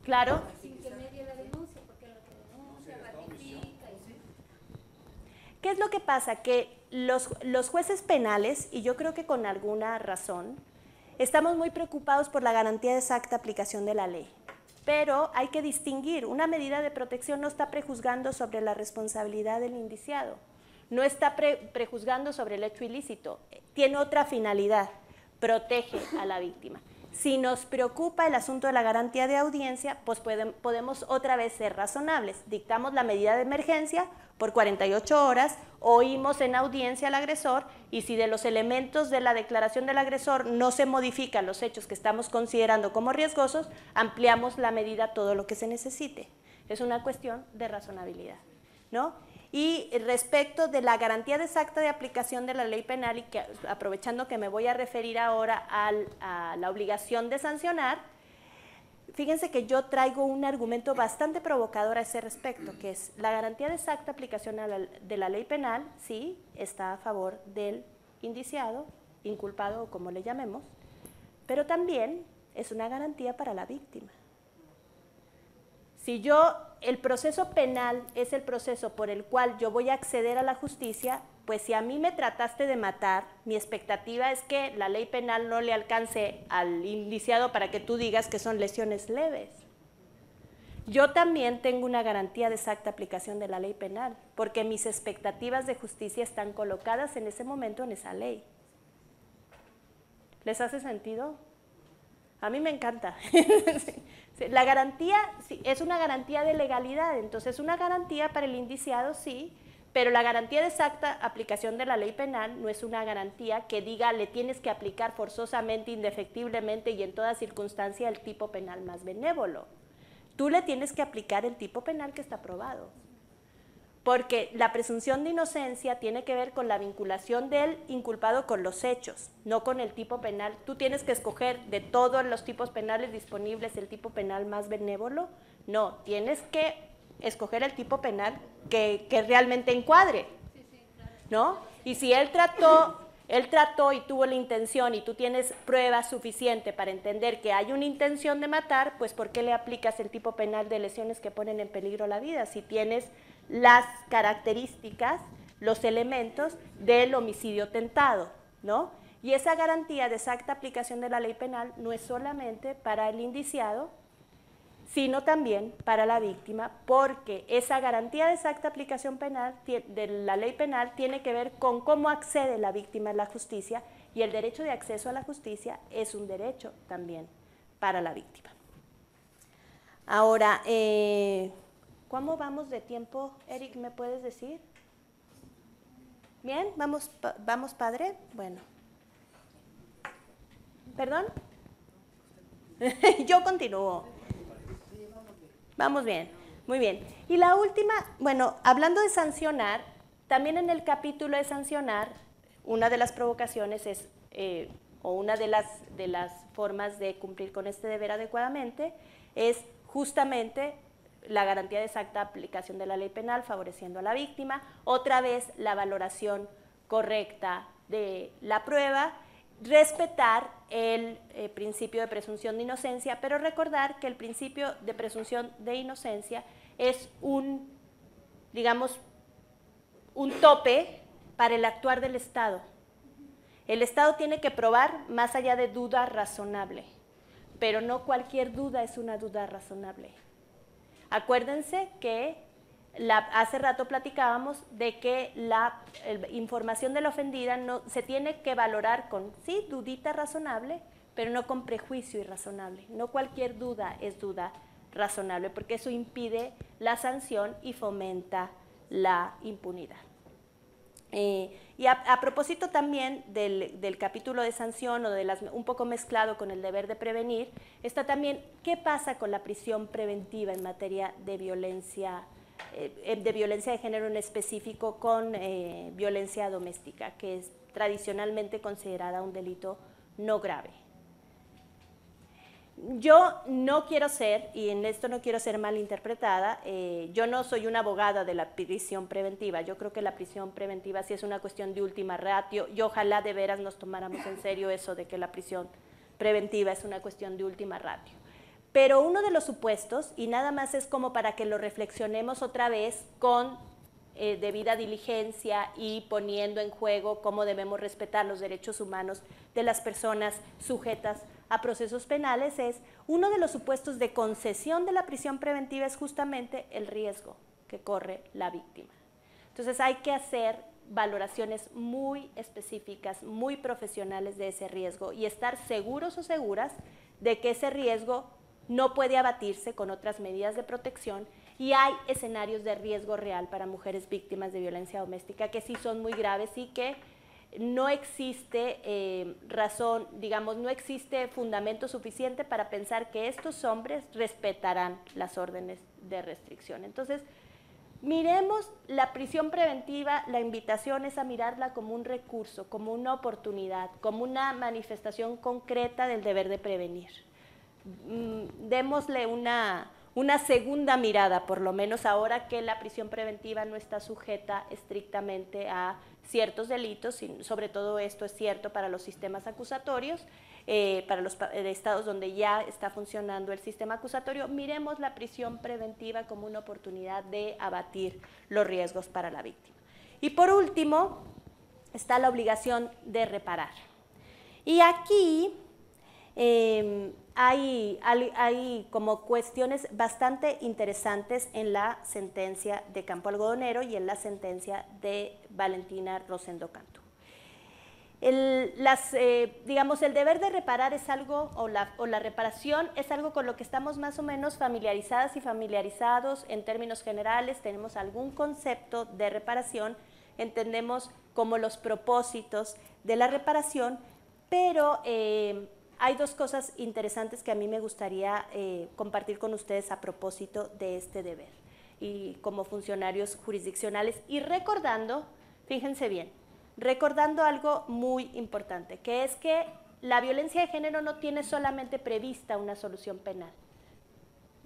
Claro. sin que medie la denuncia, porque lo que denuncia ratifica. ¿Qué es lo que pasa? Que los jueces penales, y yo creo que con alguna razón, estamos muy preocupados por la garantía de exacta aplicación de la ley. Pero hay que distinguir, una medida de protección no está prejuzgando sobre la responsabilidad del indiciado, no está prejuzgando sobre el hecho ilícito, tiene otra finalidad, protege a la víctima. Si nos preocupa el asunto de la garantía de audiencia, pues podemos otra vez ser razonables. Dictamos la medida de emergencia por 48 horas, oímos en audiencia al agresor y si de los elementos de la declaración del agresor no se modifican los hechos que estamos considerando como riesgosos, ampliamos la medida todo lo que se necesite. Es una cuestión de razonabilidad, ¿no? Y respecto de la garantía de exacta de aplicación de la ley penal, y que, aprovechando que me voy a referir ahora a la obligación de sancionar, fíjense que yo traigo un argumento bastante provocador a ese respecto, que es la garantía de exacta aplicación de la ley penal, sí, está a favor del indiciado, inculpado o como le llamemos, pero también es una garantía para la víctima. Si el proceso penal es el proceso por el cual yo voy a acceder a la justicia, pues si a mí me trataste de matar, mi expectativa es que la ley penal no le alcance al indiciado para que tú digas que son lesiones leves. Yo también tengo una garantía de exacta aplicación de la ley penal, porque mis expectativas de justicia están colocadas en ese momento en esa ley. ¿Les hace sentido? A mí me encanta. La garantía es una garantía de legalidad, entonces una garantía para el indiciado, sí, pero la garantía de exacta aplicación de la ley penal no es una garantía que diga le tienes que aplicar forzosamente, indefectiblemente y en toda circunstancia el tipo penal más benévolo. Tú le tienes que aplicar el tipo penal que está aprobado. Porque la presunción de inocencia tiene que ver con la vinculación del inculpado con los hechos, no con el tipo penal. Tú tienes que escoger de todos los tipos penales disponibles el tipo penal más benévolo. No, tienes que escoger el tipo penal que realmente encuadre, ¿no? Y si él trató y tuvo la intención y tú tienes prueba suficiente para entender que hay una intención de matar, pues ¿por qué le aplicas el tipo penal de lesiones que ponen en peligro la vida? Si tienes las características, los elementos del homicidio tentado, ¿no? Y esa garantía de exacta aplicación de la ley penal no es solamente para el indiciado, sino también para la víctima, porque esa garantía de exacta aplicación penal de la ley penal tiene que ver con cómo accede la víctima a la justicia, y el derecho de acceso a la justicia es un derecho también para la víctima. Ahora, ¿cómo vamos de tiempo, Eric? ¿Me puedes decir? ¿Bien? ¿Vamos padre? Bueno. ¿Perdón? Yo continúo. Vamos bien, muy bien. Y la última, bueno, hablando de sancionar, también en el capítulo de sancionar, una de las provocaciones es, o una de las formas de cumplir con este deber adecuadamente, es justamente la garantía de exacta aplicación de la ley penal, favoreciendo a la víctima, otra vez la valoración correcta de la prueba, respetar el principio de presunción de inocencia, pero recordar que el principio de presunción de inocencia es digamos, un tope para el actuar del Estado. El Estado tiene que probar más allá de duda razonable, pero no cualquier duda es una duda razonable. Acuérdense que hace rato platicábamos de que la información de la ofendida se tiene que valorar con, sí, dudita razonable, pero no con prejuicio irrazonable. No cualquier duda es duda razonable, porque eso impide la sanción y fomenta la impunidad. Y a propósito también del capítulo de sanción, o un poco mezclado con el deber de prevenir, está también qué pasa con la prisión preventiva en materia de violencia de género, en específico con violencia doméstica, que es tradicionalmente considerada un delito no grave. Yo no quiero ser, y en esto no quiero ser malinterpretada, yo no soy una abogada de la prisión preventiva. Yo creo que la prisión preventiva sí es una cuestión de última ratio, y ojalá de veras nos tomáramos en serio eso de que la prisión preventiva es una cuestión de última ratio. Pero uno de los supuestos, y nada más es como para que lo reflexionemos otra vez con debida diligencia y poniendo en juego cómo debemos respetar los derechos humanos de las personas sujetas a procesos penales, es uno de los supuestos de concesión de la prisión preventiva es justamente el riesgo que corre la víctima. Entonces hay que hacer valoraciones muy específicas, muy profesionales de ese riesgo y estar seguros o seguras de que ese riesgo no puede abatirse con otras medidas de protección, y hay escenarios de riesgo real para mujeres víctimas de violencia doméstica que sí son muy graves y que no existe razón, digamos, no existe fundamento suficiente para pensar que estos hombres respetarán las órdenes de restricción. Entonces, miremos la prisión preventiva, la invitación es a mirarla como un recurso, como una oportunidad, como una manifestación concreta del deber de prevenir. Démosle una segunda mirada, por lo menos ahora que la prisión preventiva no está sujeta estrictamente a ciertos delitos, y sobre todo esto es cierto para los sistemas acusatorios, para los estados donde ya está funcionando el sistema acusatorio, miremos la prisión preventiva como una oportunidad de abatir los riesgos para la víctima. Y por último, está la obligación de reparar. Y aquí hay como cuestiones bastante interesantes en la sentencia de Campo Algodonero y en la sentencia de Valentina Rosendo Cantú. Digamos, el deber de reparar es algo, o la reparación es algo con lo que estamos más o menos familiarizadas y familiarizados en términos generales, tenemos algún concepto de reparación, entendemos como los propósitos de la reparación, pero hay dos cosas interesantes que a mí me gustaría compartir con ustedes a propósito de este deber y como funcionarios jurisdiccionales y recordando, fíjense bien, recordando algo muy importante, que es que la violencia de género no tiene solamente prevista una solución penal.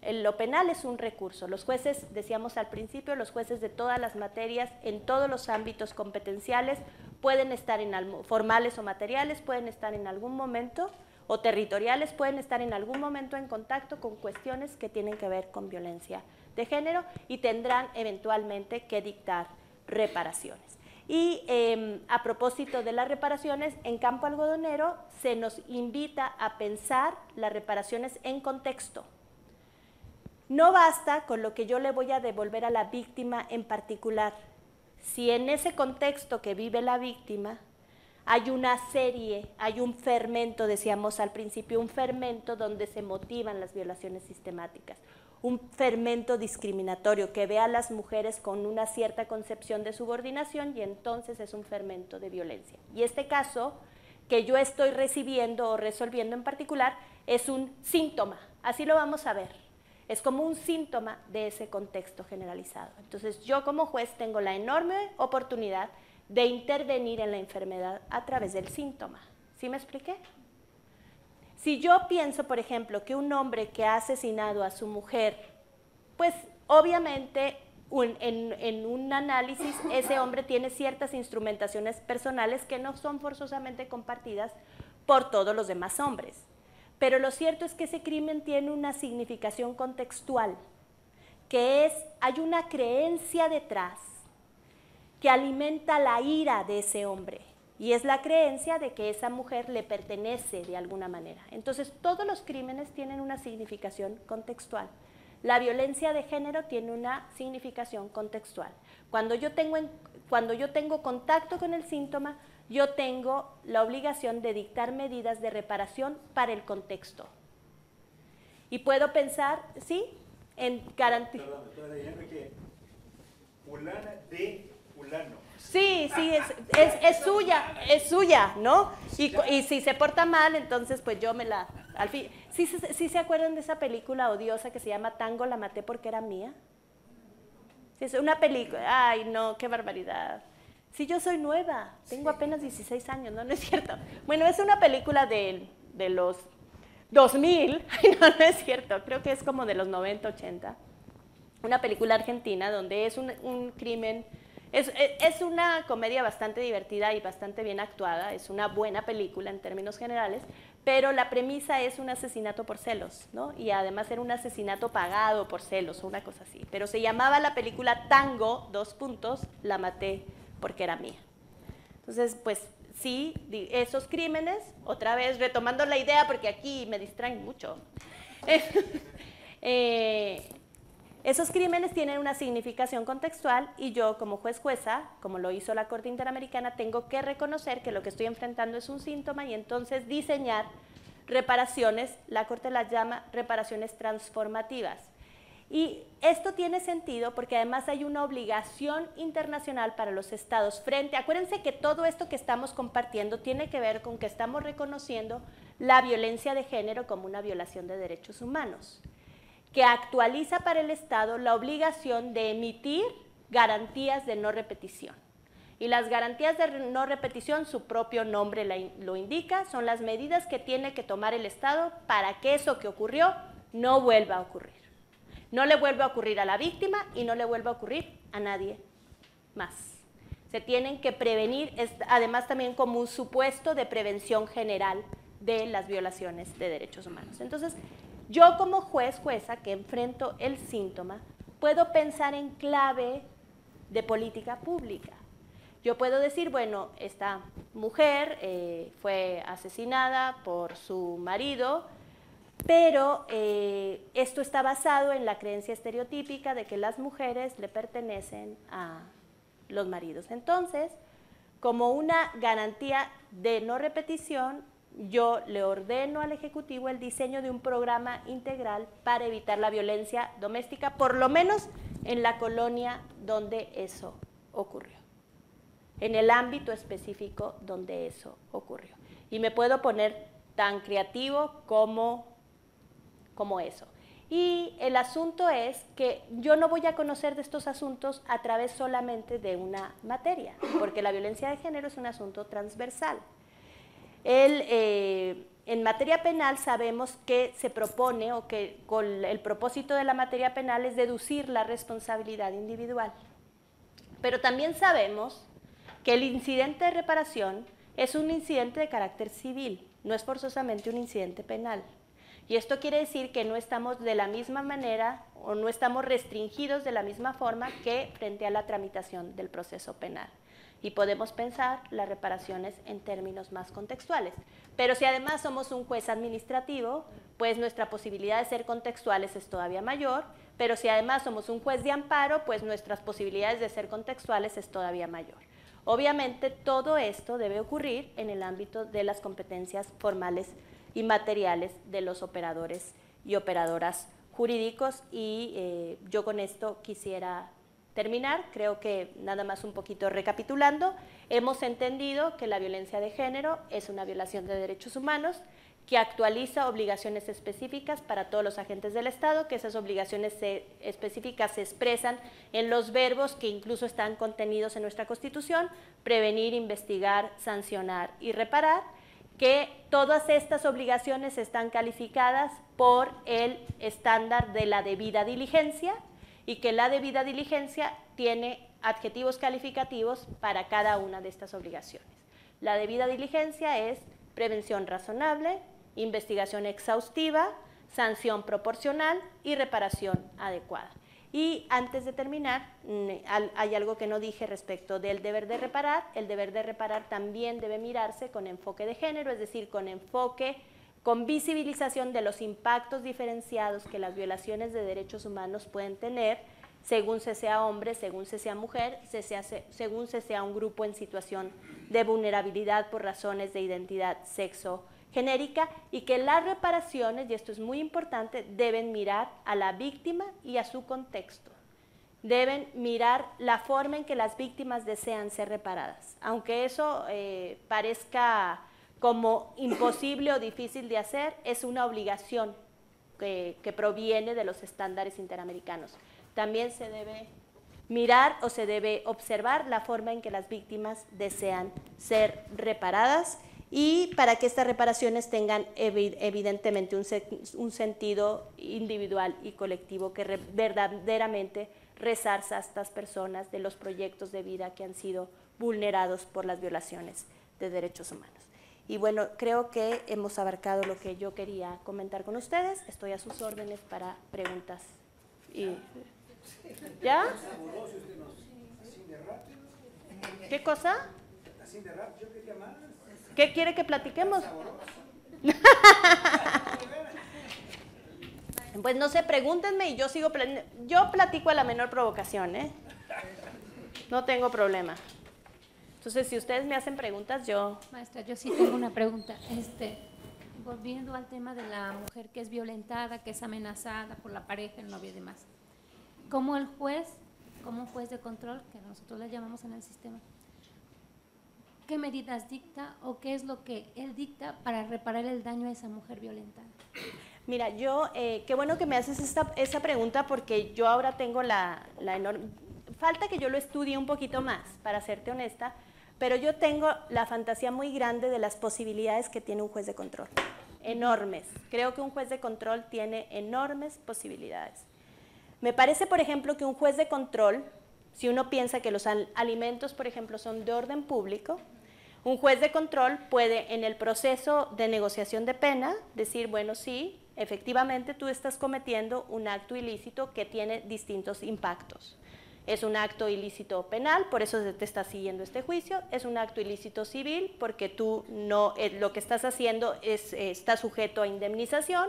Lo penal es un recurso. Los jueces, decíamos al principio, los jueces de todas las materias, en todos los ámbitos competenciales, pueden estar formales o materiales, pueden estar en algún momento, o territoriales, pueden estar en algún momento en contacto con cuestiones que tienen que ver con violencia de género y tendrán eventualmente que dictar reparaciones. Y a propósito de las reparaciones, en Campo Algodonero se nos invita a pensar las reparaciones en contexto. No basta con lo que yo le voy a devolver a la víctima en particular. Si en ese contexto que vive la víctima hay una serie, hay un fermento, decíamos al principio, un fermento donde se motivan las violaciones sistemáticas, un fermento discriminatorio que ve a las mujeres con una cierta concepción de subordinación y entonces es un fermento de violencia. Y este caso que yo estoy recibiendo o resolviendo en particular es un síntoma, así lo vamos a ver. Es como un síntoma de ese contexto generalizado. Entonces, yo como juez tengo la enorme oportunidad de intervenir en la enfermedad a través del síntoma. ¿Sí me expliqué? Si yo pienso, por ejemplo, que un hombre que ha asesinado a su mujer, pues obviamente en un análisis ese hombre tiene ciertas instrumentaciones personales que no son forzosamente compartidas por todos los demás hombres. Pero lo cierto es que ese crimen tiene una significación contextual, que es, hay una creencia detrás que alimenta la ira de ese hombre, y es la creencia de que esa mujer le pertenece de alguna manera. Entonces, todos los crímenes tienen una significación contextual. La violencia de género tiene una significación contextual. Cuando yo tengo contacto con el síntoma, yo tengo la obligación de dictar medidas de reparación para el contexto. Y puedo pensar, ¿sí?, en garantía. Perdón, estoy leyendo que fulana de fulano. Sí, sí, es suya, ¿no? Y si se porta mal, entonces pues yo me la... Al fin, ¿sí se acuerdan de esa película odiosa que se llama Tango, la maté porque era mía? Sí, es una película, ay no, qué barbaridad. Sí, yo soy nueva, tengo apenas 16 años, no es cierto. Bueno, es una película de los 2000, no es cierto, creo que es como de los 90, 80. Una película argentina donde es un crimen, es una comedia bastante divertida y bastante bien actuada, es una buena película en términos generales, pero la premisa es un asesinato por celos, ¿no? Y además era un asesinato pagado por celos o una cosa así. Pero se llamaba la película Tango, la maté porque era mía. Entonces, pues sí, esos crímenes, otra vez retomando la idea porque aquí me distraen mucho, esos crímenes tienen una significación contextual y yo como jueza, como lo hizo la Corte Interamericana, tengo que reconocer que lo que estoy enfrentando es un síntoma y entonces diseñar reparaciones, la Corte las llama reparaciones transformativas. Y esto tiene sentido porque además hay una obligación internacional para los estados acuérdense que todo esto que estamos compartiendo tiene que ver con que estamos reconociendo la violencia de género como una violación de derechos humanos, que actualiza para el Estado la obligación de emitir garantías de no repetición. Y las garantías de no repetición, su propio nombre lo indica, son las medidas que tiene que tomar el Estado para que eso que ocurrió no vuelva a ocurrir. No le vuelve a ocurrir a la víctima y no le vuelve a ocurrir a nadie más. Se tienen que prevenir, además también como un supuesto de prevención general de las violaciones de derechos humanos. Entonces, yo como juez, jueza, que enfrento el síntoma, puedo pensar en clave de política pública. Yo puedo decir, bueno, esta mujer fue asesinada por su marido, pero esto está basado en la creencia estereotípica de que las mujeres le pertenecen a los maridos. Entonces, como una garantía de no repetición, yo le ordeno al Ejecutivo el diseño de un programa integral para evitar la violencia doméstica, por lo menos en la colonia donde eso ocurrió, en el ámbito específico donde eso ocurrió. Y me puedo poner tan creativo como eso. Y el asunto es que yo no voy a conocer de estos asuntos a través solamente de una materia, porque la violencia de género es un asunto transversal. En materia penal sabemos que se propone, o que con el propósito de la materia penal es deducir la responsabilidad individual. Pero también sabemos que el incidente de reparación es un incidente de carácter civil, no es forzosamente un incidente penal. Y esto quiere decir que no estamos de la misma manera o no estamos restringidos de la misma forma que frente a la tramitación del proceso penal. Y podemos pensar las reparaciones en términos más contextuales. Pero si además somos un juez administrativo, pues nuestra posibilidad de ser contextuales es todavía mayor, pero si además somos un juez de amparo, pues nuestras posibilidades de ser contextuales es todavía mayor. Obviamente todo esto debe ocurrir en el ámbito de las competencias formales y materiales de los operadores y operadoras jurídicos, y yo con esto quisiera terminar. Creo que nada más un poquito recapitulando, hemos entendido que la violencia de género es una violación de derechos humanos que actualiza obligaciones específicas para todos los agentes del Estado, que esas obligaciones específicas se expresan en los verbos que incluso están contenidos en nuestra Constitución: prevenir, investigar, sancionar y reparar, que todas estas obligaciones están calificadas por el estándar de la debida diligencia, y que la debida diligencia tiene adjetivos calificativos para cada una de estas obligaciones. La debida diligencia es prevención razonable, investigación exhaustiva, sanción proporcional y reparación adecuada. Y antes de terminar, hay algo que no dije respecto del deber de reparar. El deber de reparar también debe mirarse con enfoque de género, es decir, con visibilización de los impactos diferenciados que las violaciones de derechos humanos pueden tener, según se sea hombre, según se sea mujer, según se sea un grupo en situación de vulnerabilidad por razones de identidad sexo genérica, y que las reparaciones, y esto es muy importante, deben mirar a la víctima y a su contexto. Deben mirar la forma en que las víctimas desean ser reparadas. Aunque eso parezca como imposible o difícil de hacer, es una obligación que proviene de los estándares interamericanos. También se debe mirar o se debe observar la forma en que las víctimas desean ser reparadas, y para que estas reparaciones tengan evidentemente un sentido individual y colectivo que verdaderamente resarza a estas personas de los proyectos de vida que han sido vulnerados por las violaciones de derechos humanos. Y bueno, creo que hemos abarcado lo que yo quería comentar con ustedes. Estoy a sus órdenes para preguntas. ¿Ya? ¿Qué cosa? ¿Qué quiere que platiquemos? Pues no sé, pregúntenme y yo sigo. Yo platico a la menor provocación, ¿eh? No tengo problema. Entonces, si ustedes me hacen preguntas, yo... Maestra, yo sí tengo una pregunta. Volviendo al tema de la mujer que es violentada, que es amenazada por la pareja, el novio y demás. ¿Cómo el juez, como un juez de control, que nosotros le llamamos en el sistema, qué medidas dicta o qué es lo que él dicta para reparar el daño a esa mujer violentada? Mira, qué bueno que me haces esa pregunta, porque yo ahora tengo la enorme... Falta que yo lo estudie un poquito más, para serte honesta, pero yo tengo la fantasía muy grande de las posibilidades que tiene un juez de control. Enormes. Creo que un juez de control tiene enormes posibilidades. Me parece, por ejemplo, que un juez de control, Si uno piensa que los alimentos, por ejemplo, son de orden público, un juez de control puede, en el proceso de negociación de pena, decir, bueno, sí, efectivamente tú estás cometiendo un acto ilícito que tiene distintos impactos. Es un acto ilícito penal, por eso te está siguiendo este juicio. Es un acto ilícito civil, porque tú no, lo que estás haciendo está sujeto a indemnización,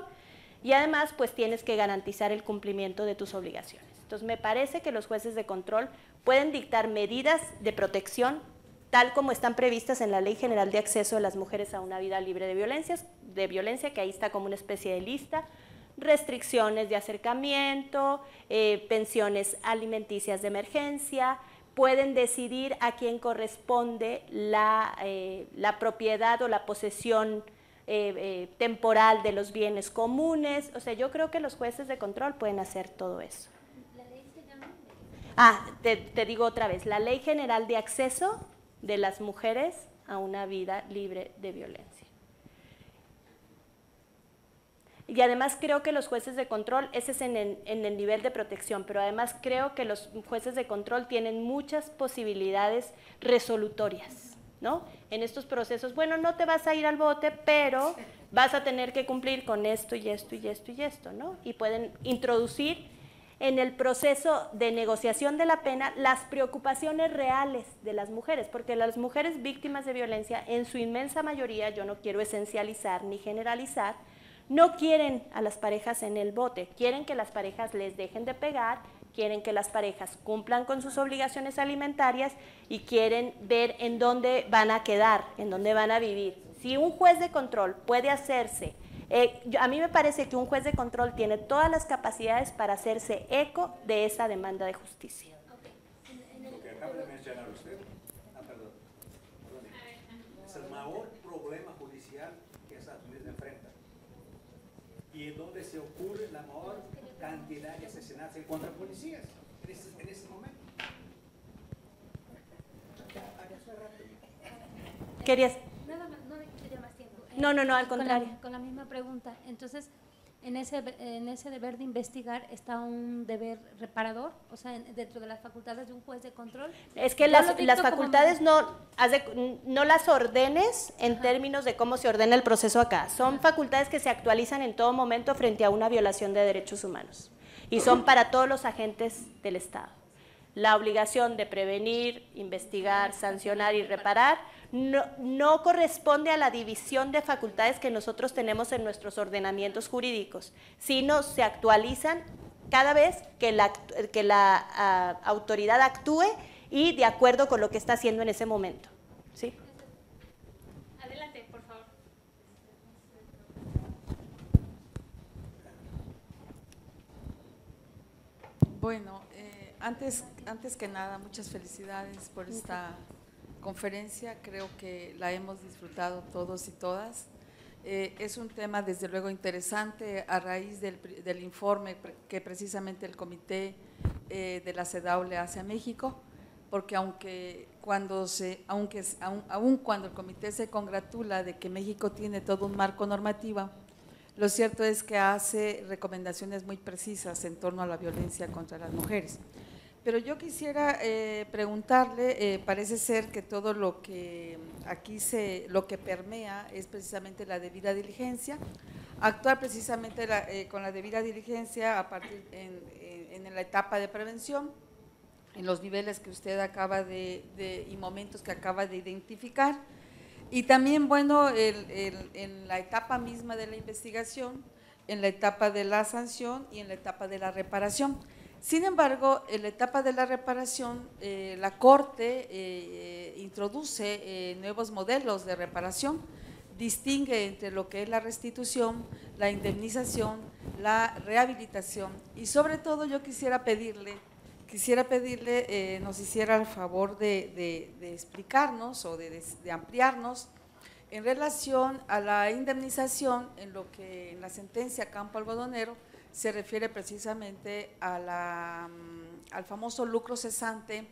y además pues tienes que garantizar el cumplimiento de tus obligaciones. Entonces me parece que los jueces de control pueden dictar medidas de protección tal como están previstas en la Ley General de Acceso de las Mujeres a una Vida Libre de violencia, que ahí está como una especie de lista, restricciones de acercamiento, pensiones alimenticias de emergencia, pueden decidir a quién corresponde la propiedad o la posesión temporal de los bienes comunes. O sea, yo creo que los jueces de control pueden hacer todo eso. ¿La ley se llama? Te digo otra vez, la Ley General de Acceso de las Mujeres a una Vida Libre de Violencia. Y además creo que los jueces de control, ese es en el nivel de protección, pero además creo que los jueces de control tienen muchas posibilidades resolutorias, ¿no? En estos procesos, bueno, no te vas a ir al bote, pero vas a tener que cumplir con esto y esto y esto y esto, ¿no? Y pueden introducir en el proceso de negociación de la pena las preocupaciones reales de las mujeres, porque las mujeres víctimas de violencia, en su inmensa mayoría, yo no quiero esencializar ni generalizar, no quieren a las parejas en el bote, quieren que las parejas les dejen de pegar, quieren que las parejas cumplan con sus obligaciones alimentarias y quieren ver en dónde van a quedar, en dónde van a vivir. Si un juez de control puede hacerse, a mí me parece que un juez de control tiene todas las capacidades para hacerse eco de esa demanda de justicia. Lo que acaba de mencionar usted, perdón, es el mayor problema judicial que esas mujeres enfrentan. Y es donde se ocurre la mayor cantidad de asesinatos en contra de policías, en ese momento. ¿Querías? Nada más, no quería más tiempo. No, al contrario. Con la misma pregunta. Entonces, en ese deber de investigar está un deber reparador, o sea, dentro de las facultades de un juez de control. Es que las facultades no las ordenes en términos de cómo se ordena el proceso acá. Son facultades que se actualizan en todo momento frente a una violación de derechos humanos y son para todos los agentes del Estado. La obligación de prevenir, investigar, sancionar y reparar no corresponde a la división de facultades que nosotros tenemos en nuestros ordenamientos jurídicos, sino se actualizan cada vez que la autoridad actúe y de acuerdo con lo que está haciendo en ese momento. ¿Sí? Adelante, por favor. Bueno, antes que nada, muchas felicidades por esta conferencia. Creo que la hemos disfrutado todos y todas. Es un tema desde luego interesante a raíz del informe que precisamente el comité de la CEDAW le hace a México, porque aun cuando el comité se congratula de que México tiene todo un marco normativo, lo cierto es que hace recomendaciones muy precisas en torno a la violencia contra las mujeres. Pero yo quisiera preguntarle, parece ser que todo lo que aquí lo que permea es precisamente la debida diligencia, actuar precisamente con la debida diligencia a partir en la etapa de prevención, en los niveles que usted acaba y momentos que acaba de identificar, y también, bueno, en la etapa misma de la investigación, en la etapa de la sanción y en la etapa de la reparación. Sin embargo, en la etapa de la reparación, la Corte introduce nuevos modelos de reparación, distingue entre lo que es la restitución, la indemnización, la rehabilitación, y sobre todo yo quisiera pedirle nos hiciera el favor de explicarnos o de ampliarnos en relación a la indemnización, en lo que en la sentencia Campo Algodonero se refiere precisamente al famoso lucro cesante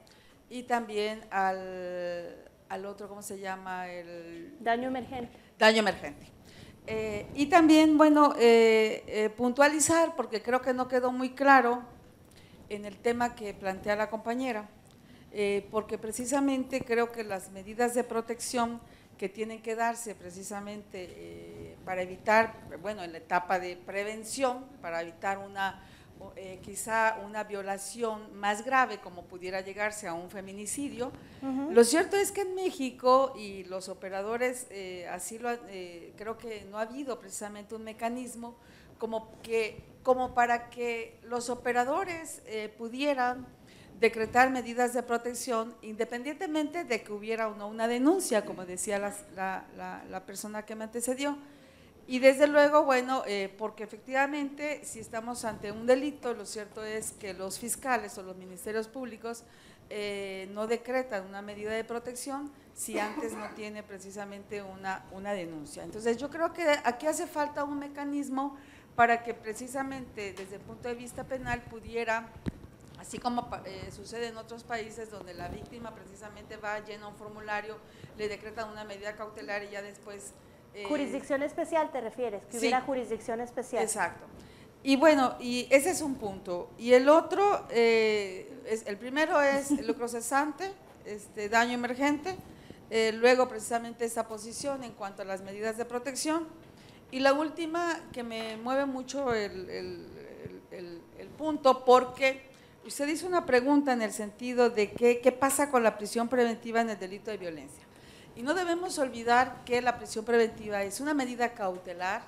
y también al otro, ¿cómo se llama? El daño emergente. Daño emergente. Y también, bueno, puntualizar, porque creo que no quedó muy claro en el tema que plantea la compañera, porque precisamente creo que las medidas de protección que tienen que darse precisamente para evitar, bueno, en la etapa de prevención, para evitar quizá una violación más grave como pudiera llegarse a un feminicidio. Lo cierto es que en México, y los operadores creo que no ha habido precisamente un mecanismo como para que los operadores pudieran decretar medidas de protección independientemente de que hubiera o no una denuncia, como decía la persona que me antecedió. Y desde luego, bueno, porque efectivamente si estamos ante un delito, lo cierto es que los fiscales o los ministerios públicos no decretan una medida de protección si antes no tiene precisamente una denuncia. Entonces yo creo que aquí hace falta un mecanismo para que precisamente desde el punto de vista penal pudiera, así como sucede en otros países donde la víctima precisamente va, llena un formulario, le decretan una medida cautelar y ya después… jurisdicción especial te refieres, que hubiera jurisdicción especial. Exacto. Y bueno, y ese es un punto. Y el otro, el primero es el lucro cesante, daño emergente, luego precisamente esa posición en cuanto a las medidas de protección. Y la última que me mueve mucho el punto, porque usted hizo una pregunta en el sentido de qué pasa con la prisión preventiva en el delito de violencia. Y no debemos olvidar que la prisión preventiva es una medida cautelar,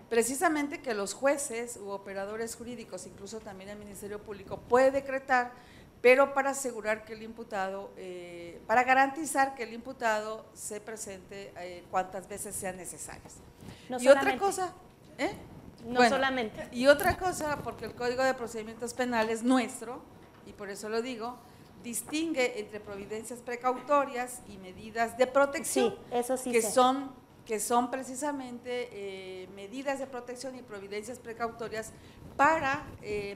precisamente que los jueces u operadores jurídicos, incluso también el Ministerio Público, puede decretar, pero para asegurar que el imputado, para garantizar que el imputado se presente cuantas veces sean necesarias. No y solamente. otra cosa, No bueno, solamente. Y otra cosa, porque el Código de Procedimientos Penales nuestro, y por eso lo digo, distingue entre providencias precautorias y medidas de protección, Sí, eso sí que sé. son precisamente medidas de protección y providencias precautorias para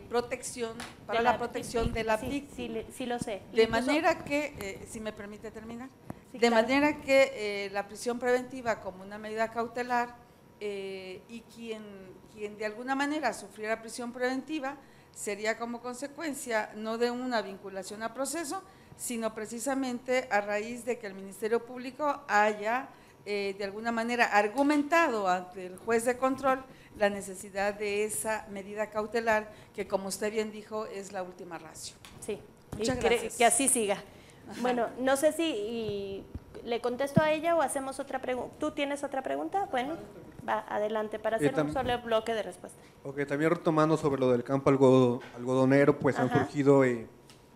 protección, para la protección de la víctima. Sí, lo sé. De Incluso, manera que, si me permite terminar, Sí, de claro. manera que la prisión preventiva como una medida cautelar y quien de alguna manera sufriera prisión preventiva sería como consecuencia no de una vinculación a proceso, sino precisamente a raíz de que el Ministerio Público haya de alguna manera argumentado ante el juez de control la necesidad de esa medida cautelar que, como usted bien dijo, es la última ratio. Sí, Muchas y gracias. que así siga. Ajá. Bueno, no sé si le contesto a ella o hacemos otra pregunta. ¿Tú tienes otra pregunta? Bueno, va, adelante, para hacer un solo bloque de respuesta. Ok, también retomando sobre lo del campo algodonero, pues han surgido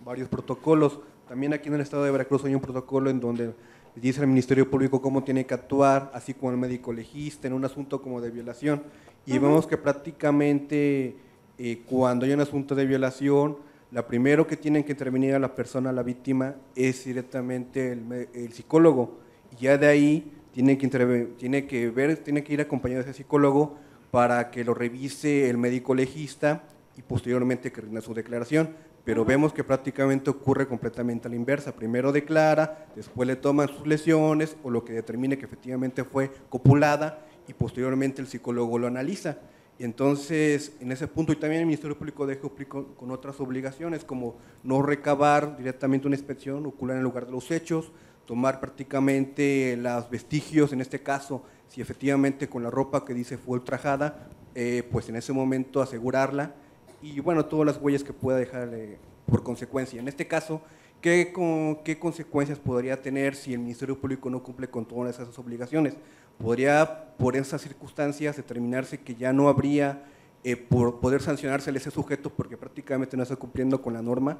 varios protocolos. También aquí en el estado de Veracruz hay un protocolo en donde dice el Ministerio Público cómo tiene que actuar, así como el médico legista, en un asunto como de violación. Y vemos que prácticamente cuando hay un asunto de violación, la primero que tienen que intervenir a la persona, a la víctima, es directamente el psicólogo. Y ya de ahí tiene que ir acompañado de ese psicólogo para que lo revise el médico legista y posteriormente que rinda su declaración. Pero vemos que prácticamente ocurre completamente a la inversa. Primero declara, después le toman sus lesiones o lo que determine que efectivamente fue copulada y posteriormente el psicólogo lo analiza. Entonces, en ese punto, y también el Ministerio Público deja con otras obligaciones, como no recabar directamente una inspección ocular en el lugar de los hechos, tomar prácticamente los vestigios, en este caso, si efectivamente con la ropa que dice fue ultrajada, pues en ese momento asegurarla, y bueno, todas las huellas que pueda dejar por consecuencia. En este caso, ¿qué consecuencias podría tener si el Ministerio Público no cumple con todas esas obligaciones? Podría, por esas circunstancias, determinarse que ya no habría por poder sancionársele a ese sujeto porque prácticamente no está cumpliendo con la norma.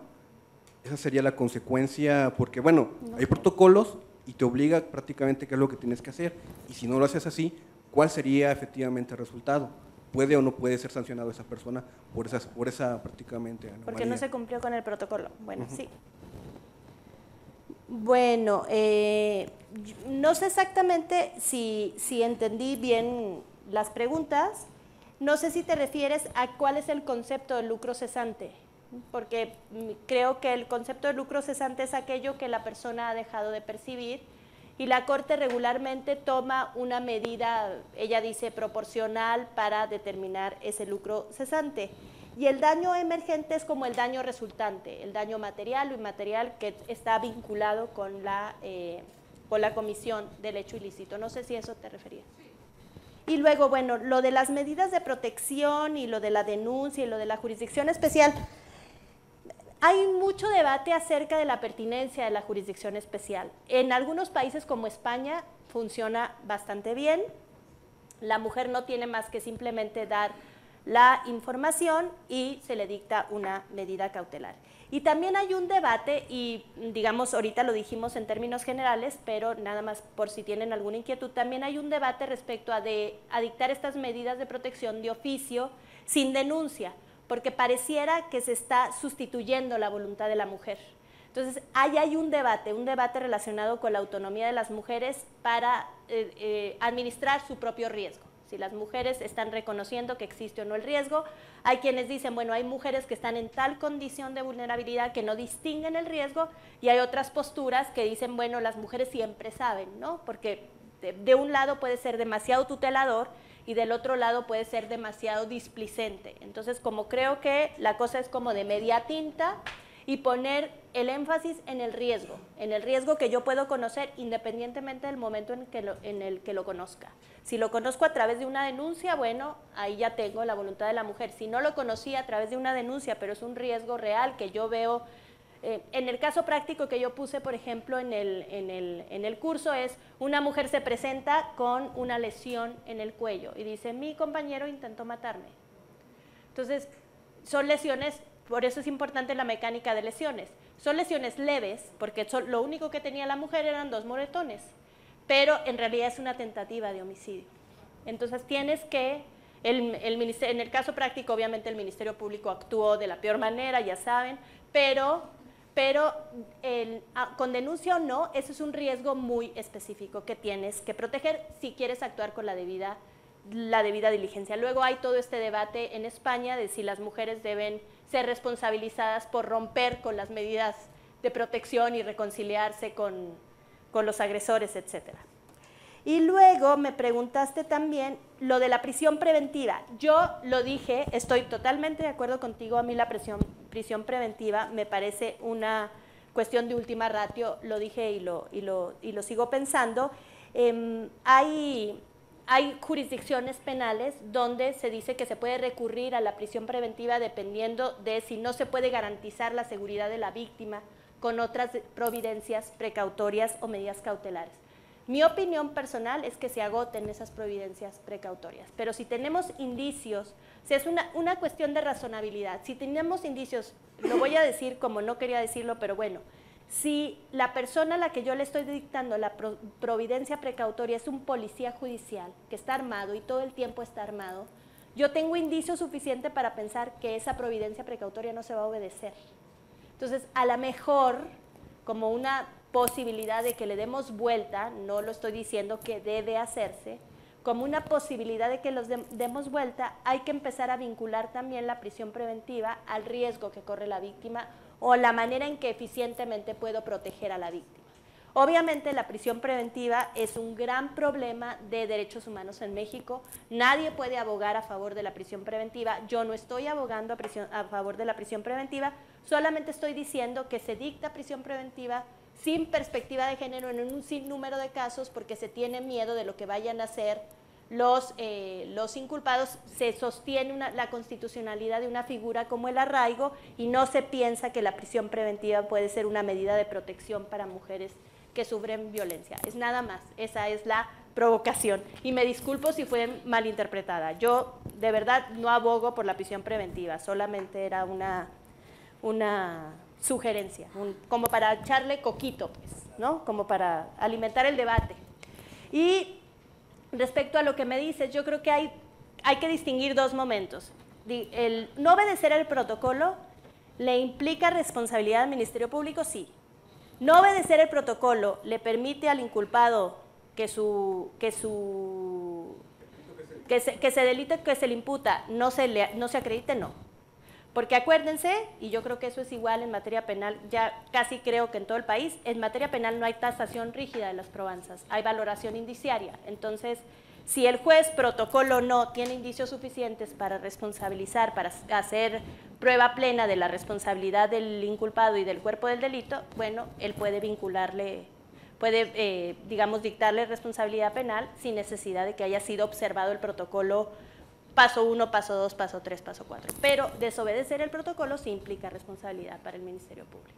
Esa sería la consecuencia, porque bueno, hay protocolos y te obliga prácticamente qué es lo que tienes que hacer, y si no lo haces así, ¿cuál sería efectivamente el resultado? ¿Puede o no puede ser sancionado esa persona por esa prácticamente anomalía? Porque no se cumplió con el protocolo. Bueno, sí. Bueno, no sé exactamente si entendí bien las preguntas. No sé si te refieres a cuál es el concepto de lucro cesante, porque creo que el concepto de lucro cesante es aquello que la persona ha dejado de percibir y la Corte regularmente toma una medida, ella dice, proporcional para determinar ese lucro cesante. Y el daño emergente es como el daño resultante, el daño material o inmaterial que está vinculado con la comisión del hecho ilícito. No sé si eso te refería. Y luego, bueno, lo de las medidas de protección y lo de la denuncia y lo de la jurisdicción especial. Hay mucho debate acerca de la pertinencia de la jurisdicción especial. En algunos países como España funciona bastante bien. La mujer no tiene más que simplemente dar la información y se le dicta una medida cautelar. Y también hay un debate, y digamos, ahorita lo dijimos en términos generales, pero nada más por si tienen alguna inquietud, también hay un debate respecto a dictar estas medidas de protección de oficio sin denuncia, porque pareciera que se está sustituyendo la voluntad de la mujer. Entonces, ahí hay un debate relacionado con la autonomía de las mujeres para administrar su propio riesgo. Si las mujeres están reconociendo que existe o no el riesgo, hay quienes dicen, bueno, hay mujeres que están en tal condición de vulnerabilidad que no distinguen el riesgo, y hay otras posturas que dicen, bueno, las mujeres siempre saben, ¿no? Porque de un lado puede ser demasiado tutelador y del otro lado puede ser demasiado displicente. Entonces, como creo que la cosa es como de media tinta, y poner el énfasis en el riesgo que yo puedo conocer independientemente del momento en el que lo conozca. Si lo conozco a través de una denuncia, bueno, ahí ya tengo la voluntad de la mujer. Si no lo conocí a través de una denuncia, pero es un riesgo real que yo veo, en el caso práctico que yo puse, por ejemplo, en el curso, es una mujer se presenta con una lesión en el cuello y dice, mi compañero intentó matarme. Entonces, son lesiones. Por eso es importante la mecánica de lesiones. Son lesiones leves, porque lo único que tenía la mujer eran 2 moretones, pero en realidad es una tentativa de homicidio. Entonces tienes que, en el caso práctico obviamente el Ministerio Público actuó de la peor manera, ya saben, pero con denuncia o no, eso es un riesgo muy específico que tienes que proteger si quieres actuar con la debida diligencia. Luego hay todo este debate en España de si las mujeres deben ser responsabilizadas por romper con las medidas de protección y reconciliarse con los agresores, etc. Y luego me preguntaste también lo de la prisión preventiva. Yo lo dije, estoy totalmente de acuerdo contigo, a mí la prisión preventiva me parece una cuestión de última ratio, lo dije y lo sigo pensando. Hay jurisdicciones penales donde se dice que se puede recurrir a la prisión preventiva dependiendo de si no se puede garantizar la seguridad de la víctima con otras providencias precautorias o medidas cautelares. Mi opinión personal es que se agoten esas providencias precautorias, pero si tenemos indicios, o sea, es una cuestión de razonabilidad. Si tenemos indicios, lo voy a decir como no quería decirlo, pero bueno, si la persona a la que yo le estoy dictando la providencia precautoria es un policía judicial que está armado y todo el tiempo está armado, yo tengo indicio suficiente para pensar que esa providencia precautoria no se va a obedecer. Entonces, a lo mejor, como una posibilidad de que le demos vuelta, no lo estoy diciendo que debe hacerse, como una posibilidad de que los demos vuelta, hay que empezar a vincular también la prisión preventiva al riesgo que corre la víctima o la manera en que eficientemente puedo proteger a la víctima. Obviamente la prisión preventiva es un gran problema de derechos humanos en México. Nadie puede abogar a favor de la prisión preventiva. Yo no estoy abogando a favor de la prisión preventiva, solamente estoy diciendo que se dicta prisión preventiva sin perspectiva de género en un sinnúmero de casos porque se tiene miedo de lo que vayan a hacer los inculpados. Se sostiene la constitucionalidad de una figura como el arraigo y no se piensa que la prisión preventiva puede ser una medida de protección para mujeres que sufren violencia. Es nada más, esa es la provocación. Y me disculpo si fue malinterpretada. Yo de verdad no abogo por la prisión preventiva, solamente era una sugerencia, como para echarle coquito, pues, ¿no? Como para alimentar el debate. Y respecto a lo que me dices, yo creo que hay que distinguir 2 momentos. El no obedecer el protocolo le implica responsabilidad al Ministerio Público, sí. No obedecer el protocolo le permite al inculpado que ese delito que se le imputa no se acredite, no. Porque acuérdense, y yo creo que eso es igual en materia penal, ya casi creo que en todo el país, en materia penal no hay tasación rígida de las probanzas, hay valoración indiciaria. Entonces, Si el juez protocolo no tiene indicios suficientes para responsabilizar, para hacer prueba plena de la responsabilidad del inculpado y del cuerpo del delito, bueno, él puede vincularle, puede, digamos, dictarle responsabilidad penal sin necesidad de que haya sido observado el protocolo paso 1, paso 2, paso 3, paso 4. Pero desobedecer el protocolo sí implica responsabilidad para el Ministerio Público.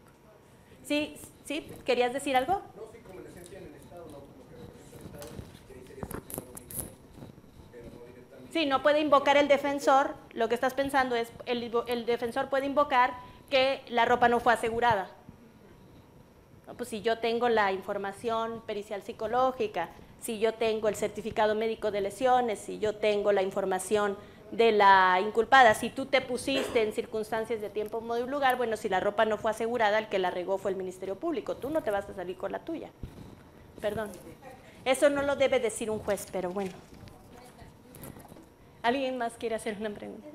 ¿Sí? ¿Sí? ¿Querías decir algo? No, sí, como en esencia en el Estado, no como que representa el Estado, que ahí sería sancionado únicamente, pero no directamente. Sí, no puede invocar el defensor, lo que estás pensando es, el defensor puede invocar que la ropa no fue asegurada. No, pues si yo tengo la información pericial psicológica, si yo tengo el certificado médico de lesiones, si yo tengo la información de la inculpada, si tú te pusiste en circunstancias de tiempo, modo y lugar, bueno, si la ropa no fue asegurada, el que la regó fue el Ministerio Público, tú no te vas a salir con la tuya. Perdón. Eso no lo debe decir un juez, pero bueno. ¿Alguien más quiere hacer una pregunta?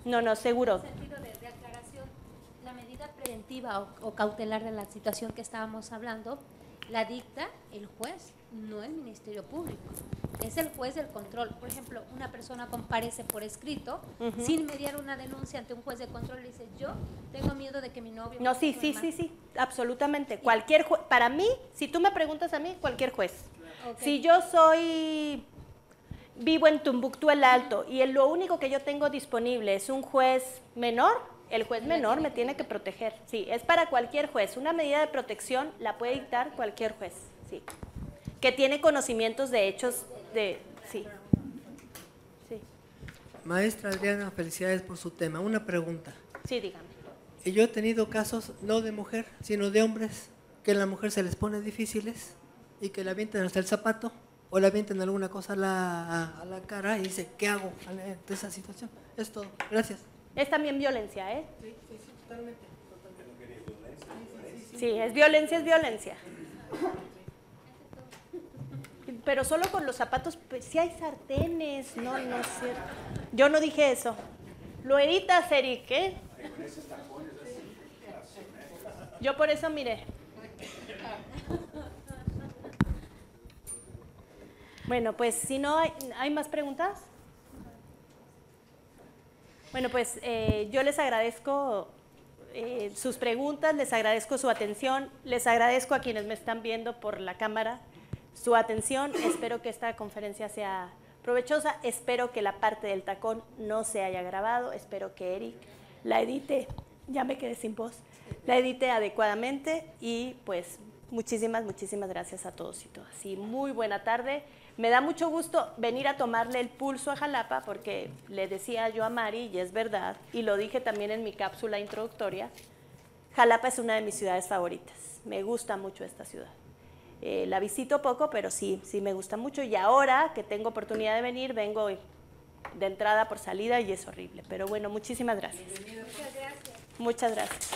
No, seguro. En sentido de aclaración, la medida preventiva o cautelar de la situación que estábamos hablando, la dicta el juez, no el Ministerio Público. Es el juez del control. Por ejemplo, una persona comparece por escrito, sin mediar una denuncia ante un juez de control, y dice, yo tengo miedo de que mi novio... No, sí, absolutamente. Cualquier juez, para mí, si tú me preguntas a mí, cualquier juez. Okay. Si yo vivo en Tombuctú el Alto y lo único que yo tengo disponible es un juez menor, el juez menor me tiene que proteger. Sí, es para cualquier juez. Una medida de protección la puede dictar cualquier juez, sí. Que tiene conocimientos de hechos de... Sí. Sí. Maestra Adriana, felicidades por su tema. Una pregunta. Sí, dígame. Yo he tenido casos, no de mujer, sino de hombres, que a la mujer se les pone difíciles y que le avientan hasta el zapato o le avientan alguna cosa a la cara y dice, ¿qué hago ante esa situación? Es todo. Gracias. Es también violencia, ¿eh? Sí, totalmente. Sí, es violencia. Pero solo con los zapatos, pues sí hay sartenes, no es cierto. Yo no dije eso. Lo editas, Eric, ¿eh? Yo por eso miré. Bueno, pues si no hay más preguntas. Bueno, pues yo les agradezco sus preguntas, les agradezco su atención, les agradezco a quienes me están viendo por la cámara su atención. Espero que esta conferencia sea provechosa, espero que la parte del tacón no se haya grabado, espero que Eric la edite, ya me quedé sin voz, la edite adecuadamente y pues muchísimas gracias a todos y todas. Y muy buena tarde. Me da mucho gusto venir a tomarle el pulso a Jalapa porque le decía yo a Mari, y es verdad, y lo dije también en mi cápsula introductoria, Jalapa es una de mis ciudades favoritas. Me gusta mucho esta ciudad. La visito poco, pero sí me gusta mucho. Y ahora que tengo oportunidad de venir, vengo de entrada por salida y es horrible. Pero bueno, muchísimas gracias. Muchas gracias.